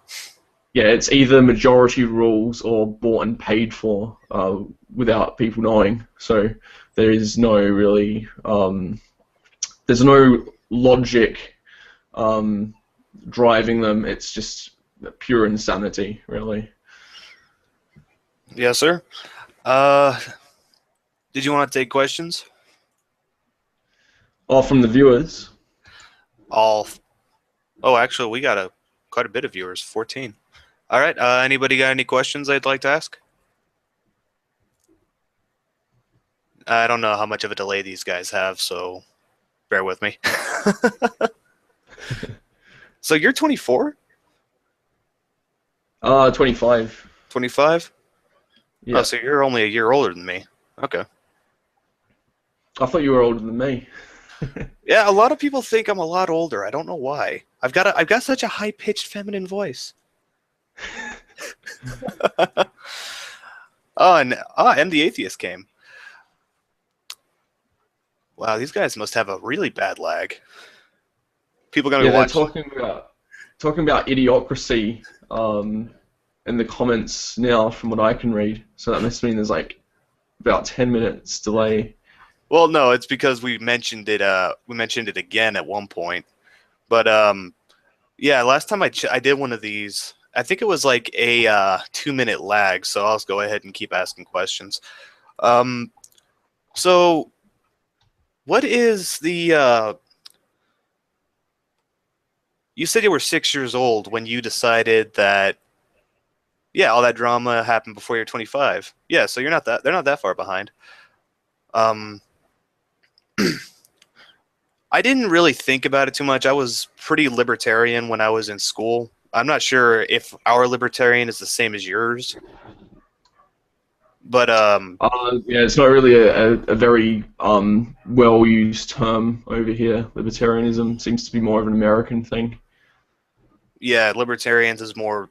yeah, it's either majority rules or bought and paid for without people knowing. So there is no really there's no logic driving them. It's just pure insanity, really. Yes, sir. Did you want to take questions? Oh, from the viewers. All. Oh, actually, we got quite a bit of viewers. 14. All right. Anybody got any questions they'd like to ask? I don't know how much of a delay these guys have, so bear with me. So you're 24? 25. 25? Yeah. Oh, so you're only a year older than me. Okay. I thought you were older than me. Yeah, a lot of people think I'm a lot older. I don't know why. I've got such a high-pitched feminine voice. And the Atheist came. Wow, these guys must have a really bad lag. People gonna be They're watching. talking about idiocracy in the comments now, from what I can read. So that must mean there's like about 10 minutes delay. Well, no, it's because we mentioned it. We mentioned it again at one point. But yeah, last time I did one of these, I think it was like a 2-minute lag. So I'll just go ahead and keep asking questions. So, what is the? You said you were 6 years old when you decided that. Yeah, all that drama happened before you're 25. Yeah, so they're not that far behind. I didn't really think about it too much. I was pretty libertarian when I was in school. I'm not sure if our libertarian is the same as yours, but Yeah, it's not really a very well-used term over here. Libertarianism seems to be more of an American thing. yeah, libertarians is more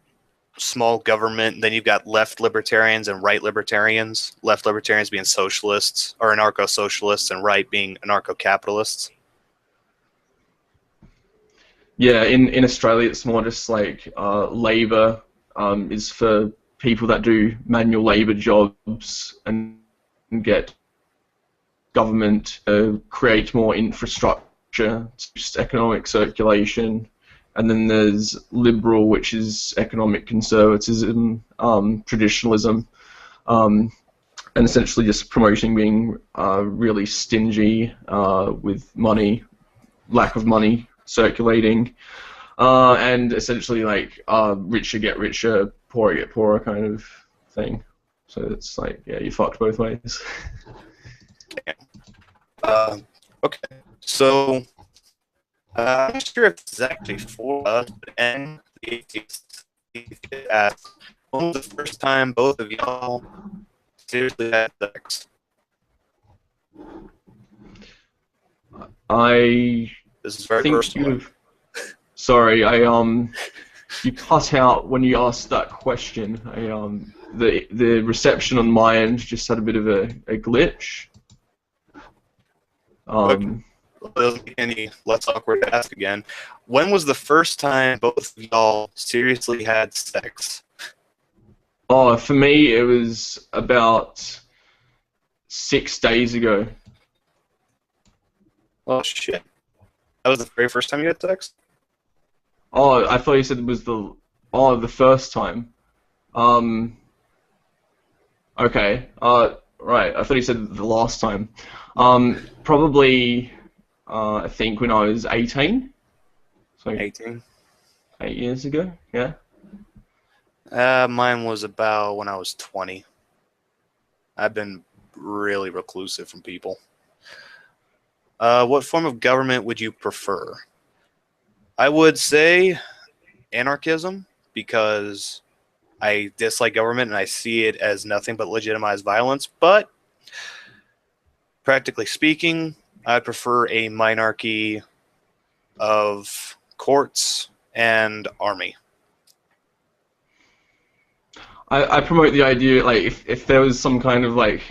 small government. Then you've got left libertarians and right libertarians. Left libertarians being socialists or anarcho-socialists, and right being anarcho-capitalists. Yeah, in Australia, it's more just like labor is for people that do manual labor jobs and get government to create more infrastructure to boost economic circulation. And then there's liberal, which is economic conservatism, traditionalism, and essentially just promoting being really stingy with money, lack of money circulating, and essentially like richer get richer, poorer get poorer kind of thing. So it's like, yeah, you fucked both ways. Okay, so I'm not sure if this is actually for us, but N, the atheist, asked, when was the first time both of y'all seriously had sex? I This is very think personal. you've. Sorry, you cut out when you asked that question. The reception on my end just had a bit of a glitch. Okay. It doesn't make any less awkward to ask again. When was the first time both of y'all seriously had sex? Oh, for me, it was about 6 days ago. Oh shit! That was the very first time you had sex? Oh, I thought you said it was the first time. Okay. Right. I thought you said the last time. Probably. I think when I was 18. So 18. 8 years ago. Yeah. Mine was about when I was 20. I've been really reclusive from people. What form of government would you prefer? I would say anarchism because I dislike government and I see it as nothing but legitimized violence. But practically speaking, I prefer a monarchy of courts and army. I promote the idea like if there was some kind of like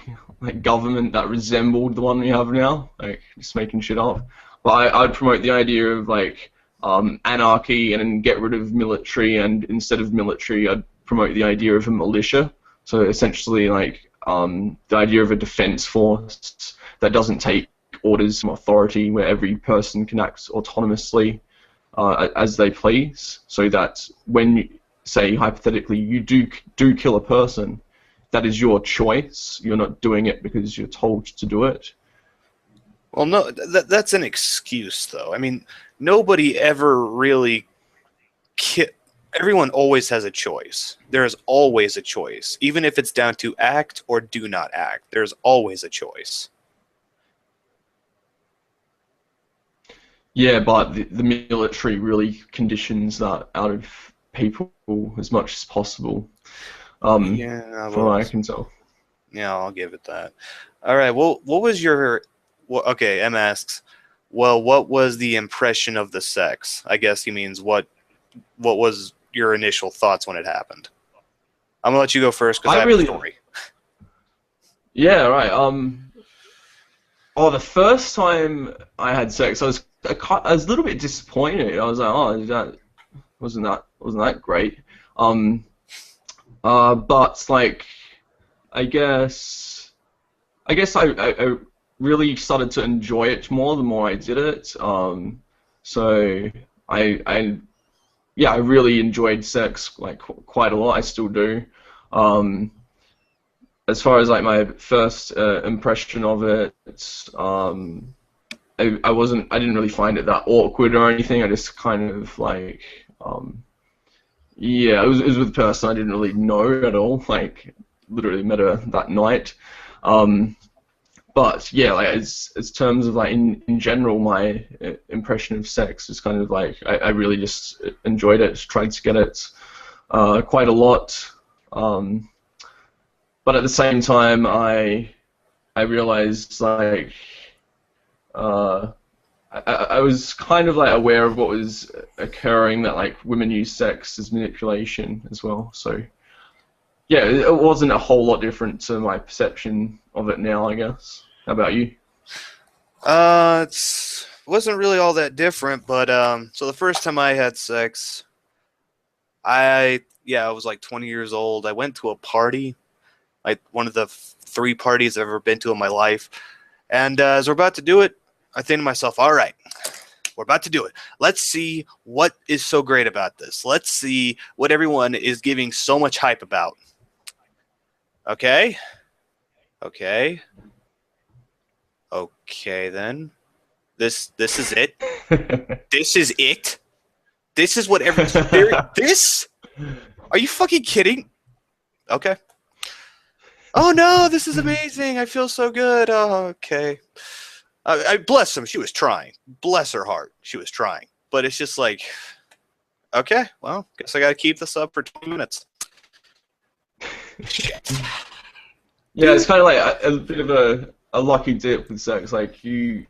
government that resembled the one we have now, like just making shit up. But I'd promote the idea of like anarchy and then get rid of military, and instead of military I'd promote the idea of a militia. So essentially like the idea of a defense force that doesn't take orders from authority, where every person can act autonomously as they please, so that when say hypothetically you do kill a person, that is your choice. You're not doing it because you're told to do it. Well, no, that's an excuse, though. I mean, nobody ever really. Everyone always has a choice. There is always a choice, even if it's down to act or do not act. There's always a choice. Yeah, but the military really conditions that out of people as much as possible, Yeah, from what I can tell. yeah, I'll give it that. All right. Well, what was your? Well, okay, M asks. Well, what was the impression of the sex? I guess he means what. What was your initial thoughts when it happened? I'm gonna let you go first because I have a story. Yeah, right. Oh, the first time I had sex, I was a little bit disappointed. I was like, oh, that wasn't that great. But like, I guess I really started to enjoy it more the more I did it. So I really enjoyed sex like quite a lot. I still do. As far as like my first impression of it, I didn't really find it that awkward or anything. I just kind of like, yeah, it was with a person I didn't really know at all. Like, literally met her that night. But yeah, like as terms of like in general, my impression of sex is kind of like I really just enjoyed it, tried to get it quite a lot. But at the same time, I realized like I was kind of like aware of what was occurring, that like women use sex as manipulation as well. So yeah, it wasn't a whole lot different to my perception of it now, I guess. How about you? It wasn't really all that different, but so the first time I had sex, I was like 20 years old. I went to a party, like one of the 3 parties I've ever been to in my life, and as we're about to do it, I think to myself, all right, we're about to do it. Let's see what is so great about this. Let's see what everyone is giving so much hype about. Okay, then. This is it. This is it. This is what this? Are you fucking kidding? Okay. Oh no, this is amazing. I feel so good. Oh, okay. I bless him. She was trying. Bless her heart. She was trying. But it's just like, okay, well, guess I got to keep this up for 20 minutes. Shit. Yeah, it's kind of like a bit of a lucky dip with sex. Like even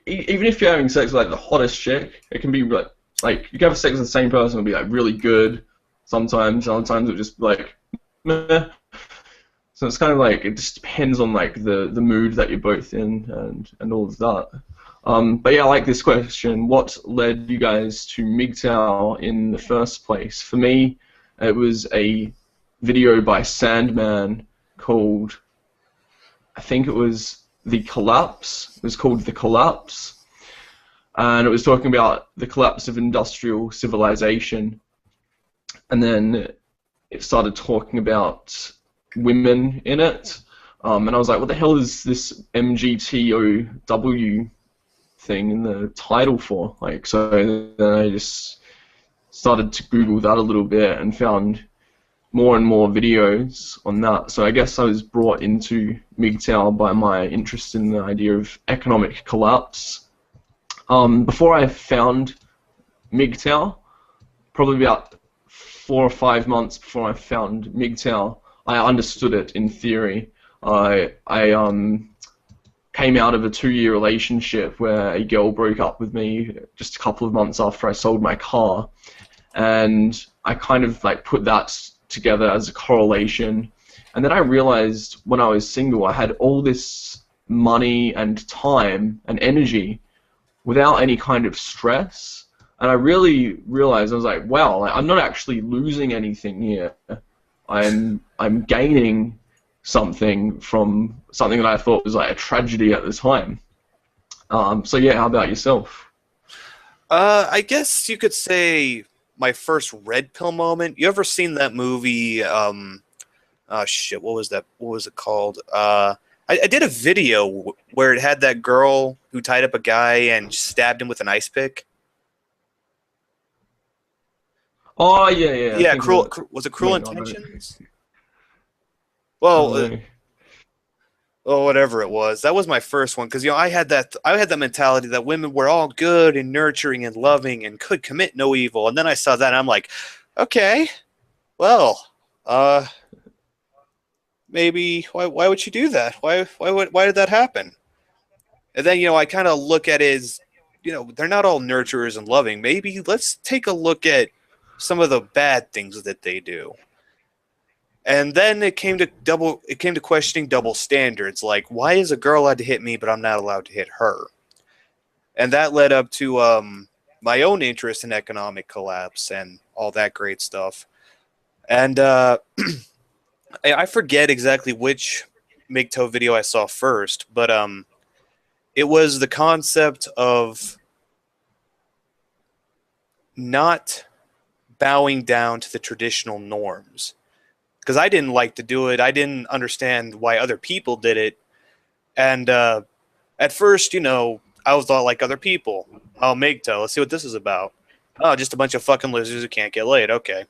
if you're having sex with like the hottest chick, it can be like you can have sex with the same person, it'll be like really good. Sometimes it'll just be like meh. So it's kind of like it just depends on like the mood that you're both in and all of that. But yeah, I like this question. What led you guys to MGTOW in the first place? For me, it was a video by Sandman called, I think it was The Collapse. It was called The Collapse. And it was talking about the collapse of industrial civilization. And then it started talking about women in it, and I was like, what the hell is this MGTOW thing in the title for? Like, so then I just started to Google that a little bit and found more and more videos on that. So I guess I was brought into MGTOW by my interest in the idea of economic collapse. Before I found MGTOW, probably about 4 or 5 months before I found MGTOW, I understood it in theory. I came out of a 2-year relationship where a girl broke up with me just a couple of months after I sold my car, and I kind of like put that together as a correlation. And then I realized when I was single, I had all this money and time and energy without any kind of stress. And I really realized, I was like, wow, like, I'm not actually losing anything here. I'm gaining something from something that I thought was like a tragedy at the time. So yeah, how about yourself? I guess you could say my first red pill moment. You ever seen that movie? Oh shit, what was that? What was it called? I did a video where it had that girl who tied up a guy and stabbed him with an ice pick. Oh yeah, yeah. I Yeah, think was it oh Cruel my God, Intentions? I Well, don't know. or whatever it was. That was my first one because I had that mentality that women were all good and nurturing and loving and could commit no evil. And then I saw that and I'm like, okay, well, maybe why would she do that? Why did that happen? And then I kind of look at it as they're not all nurturers and loving. Maybe let's take a look at some of the bad things that they do. And then it came to questioning double standards, like why is a girl allowed to hit me but I'm not allowed to hit her? And that led up to my own interest in economic collapse and all that great stuff. And I forget exactly which MGTOW video I saw first, but it was the concept of not bowing down to the traditional norms. Because I didn't like to do it. I didn't understand why other people did it. And at first, I was all like other people. Oh, MGTOW, let's see what this is about. Oh, just a bunch of fucking losers who can't get laid. Okay.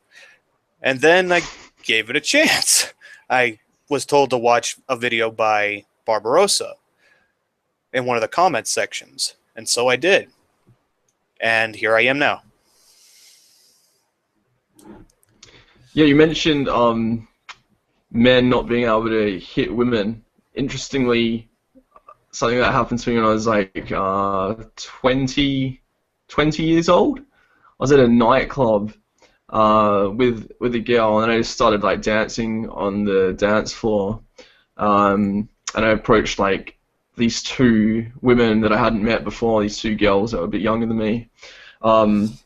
And then I gave it a chance. I was told to watch a video by Barbarossa in one of the comment sections. And so I did. And here I am now. Yeah, you mentioned men not being able to hit women. Interestingly, something that happened to me when I was like 20 years old. I was at a nightclub with a girl, and I just started like dancing on the dance floor. And I approached like these 2 women that I hadn't met before, these 2 girls that were a bit younger than me, and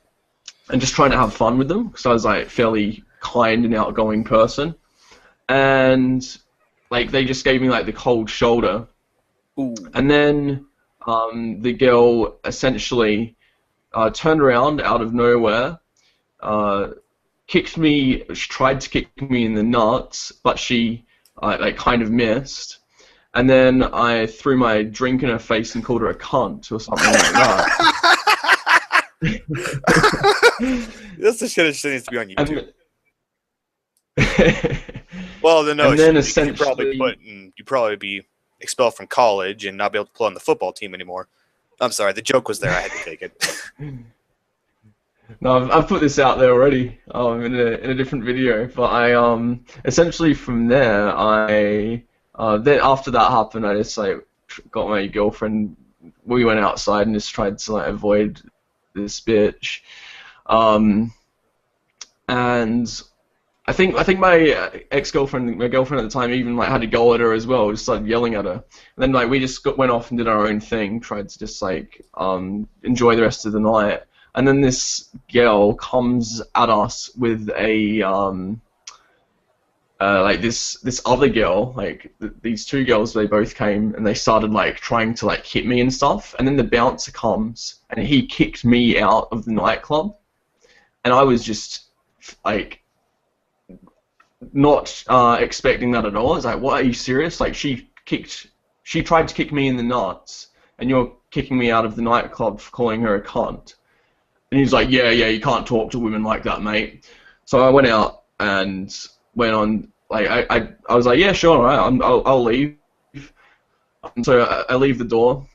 just trying to have fun with them because I was like fairly kind and outgoing person, and like they just gave me like the cold shoulder. Ooh. And then the girl essentially turned around out of nowhere, kicked me. She tried to kick me in the nuts, but she like kind of missed. And then I threw my drink in her face and called her a cunt or something like that. This is shit that needs to be on YouTube. And, well, then no, and then you'd probably be expelled from college and not be able to play on the football team anymore. I'm sorry, the joke was there. I had to take it. No, I've put this out there already in a different video. But I essentially from there then after that happened, I just like got my girlfriend. We went outside and just tried to like avoid this bitch. And I think my ex-girlfriend, my girlfriend at the time, even like had to go at her as well. Just started yelling at her, and then like we just went off and did our own thing, tried to just like enjoy the rest of the night. And then this girl comes at us with a like this other girl, like these 2 girls, they both came and they started like trying to like hit me and stuff. And then the bouncer comes and he kicked me out of the nightclub, and I was just like not expecting that at all. I was like, what, are you serious? Like, she tried to kick me in the nuts, and you're kicking me out of the nightclub for calling her a cunt. And he's like, yeah, you can't talk to women like that, mate. So I went out and went on, like, I was like, yeah, sure, all right, I'll leave. And so I leave the door,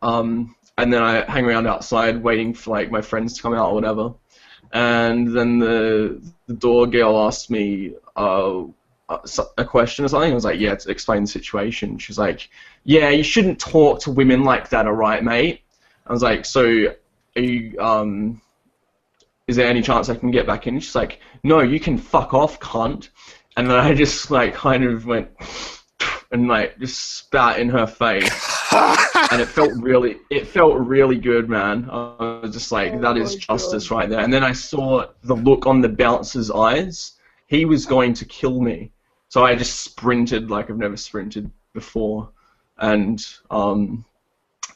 and then I hang around outside waiting for, like, my friends to come out or whatever. And then the door girl asked me a question or something. I was like, yeah, to explain the situation. She's like, yeah, you shouldn't talk to women like that, alright, mate? I was like, so, are you, is there any chance I can get back in? She's like, no, you can fuck off, cunt. And then I just, like, kind of went and, like, just spat in her face. And it felt really good, man. I was just like, that is justice right there. And then I saw the look on the bouncer's eyes. He was going to kill me. So I just sprinted like I've never sprinted before. And,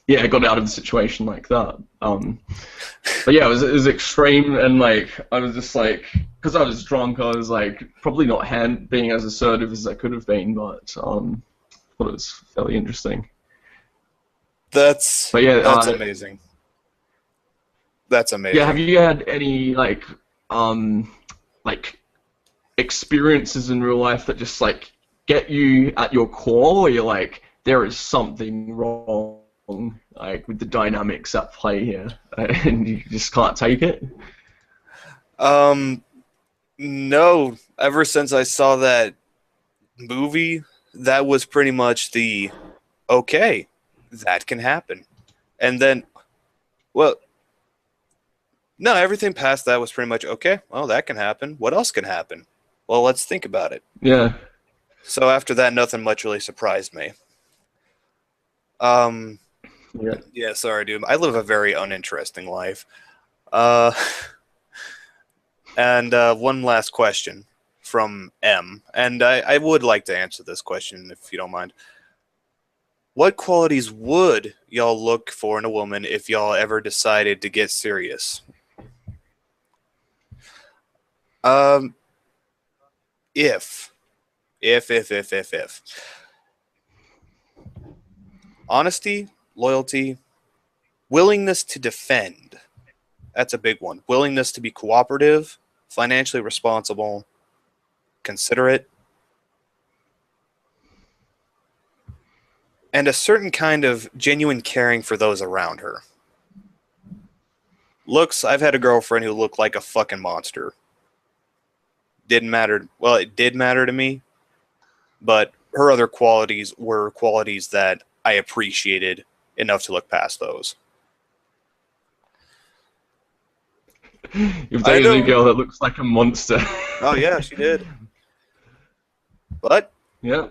yeah, I got out of the situation like that. But yeah, it was extreme, and like I was just like, because I was drunk, I was like probably not being as assertive as I could have been, but thought it was fairly interesting. That's amazing. That's amazing. Yeah, have you had any like experiences in real life that just like get you at your core, where you're like, there is something wrong, like with the dynamics at play here, and you just can't take it? No. Ever since I saw that movie, that was pretty much the okay, that can happen. And then, well, no, everything past that was pretty much okay, well, that can happen. What else can happen? Well, let's think about it. Yeah. So after that, nothing much really surprised me. Yeah, sorry, dude. I live a very uninteresting life. And one last question from M, and I would like to answer this question if you don't mind. What qualities would y'all look for in a woman if y'all ever decided to get serious? If. Honesty, loyalty, willingness to defend. That's a big one. Willingness to be cooperative, financially responsible, considerate, and a certain kind of genuine caring for those around her. Looks, I've had a girlfriend who looked like a fucking monster. Didn't matter. Well, it did matter to me, but her other qualities were qualities that I appreciated enough to look past those. You've dated a girl that looks like a monster. Oh yeah, she did. But yeah,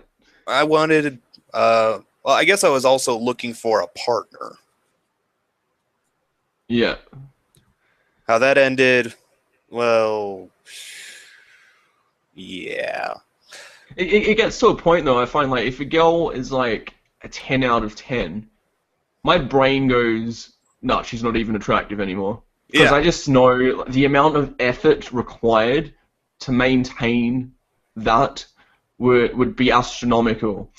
I wanted. Well, I guess I was also looking for a partner. Yeah. How that ended, well, yeah. It gets to a point though. I find like if a girl is like a 10 out of 10, my brain goes, no, she's not even attractive anymore. Because I just know the amount of effort required to maintain that would be astronomical.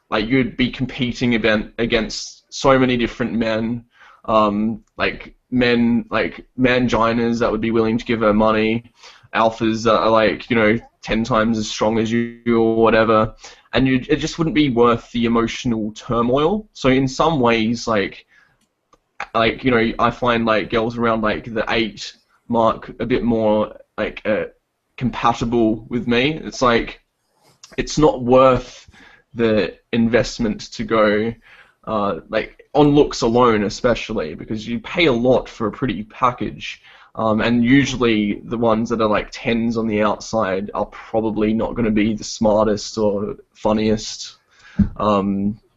Like you'd be competing against so many different men, like manginas that would be willing to give her money, alphas that are like 10 times as strong as you or whatever, and it just wouldn't be worth the emotional turmoil. So in some ways, I find like girls around like the 8 mark a bit more like compatible with me. It's like it's not worth the investment to go like on looks alone, especially because you pay a lot for a pretty package, and usually the ones that are like 10s on the outside are probably not going to be the smartest or funniest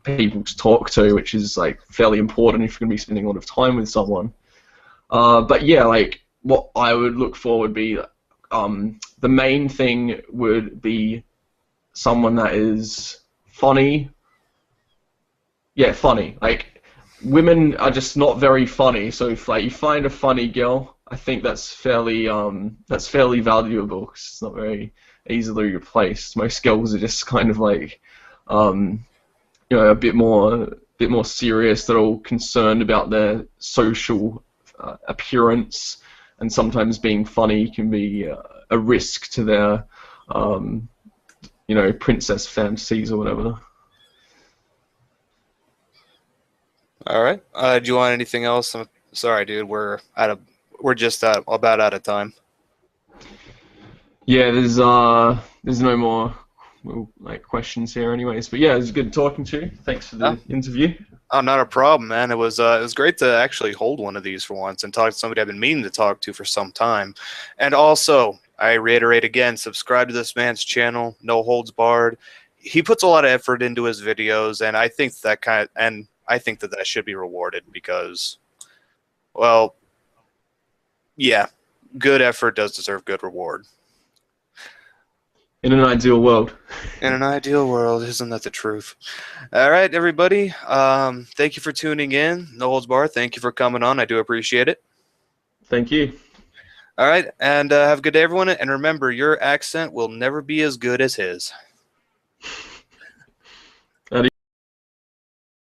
people to talk to, which is like fairly important if you're going to be spending a lot of time with someone. But yeah, like what I would look for would be the main thing would be someone that is funny. Yeah, funny. Like women are just not very funny, so if like you find a funny girl, I think that's fairly valuable 'cause it's not very easily replaced. Most skills are just kind of like a bit more serious. They're all concerned about their social appearance, and sometimes being funny can be a risk to their princess fantasies or whatever. All right. Do you want anything else? I'm sorry, dude. We're just about out of time. Yeah, there's no more questions here, anyways. But yeah, it was good talking to you. Thanks for the interview. Oh, not a problem, man. It was great to actually hold one of these for once and talk to somebody I've been meaning to talk to for some time. And also, I reiterate again, subscribe to this man's channel, No Holds Barred. He puts a lot of effort into his videos, and I think that should be rewarded because, well, yeah, good effort does deserve good reward. In an ideal world. In an ideal world, isn't that the truth? All right, everybody. Thank you for tuning in. No Holds Barred, thank you for coming on. I do appreciate it. Thank you. All right, and have a good day, everyone. And remember, your accent will never be as good as his.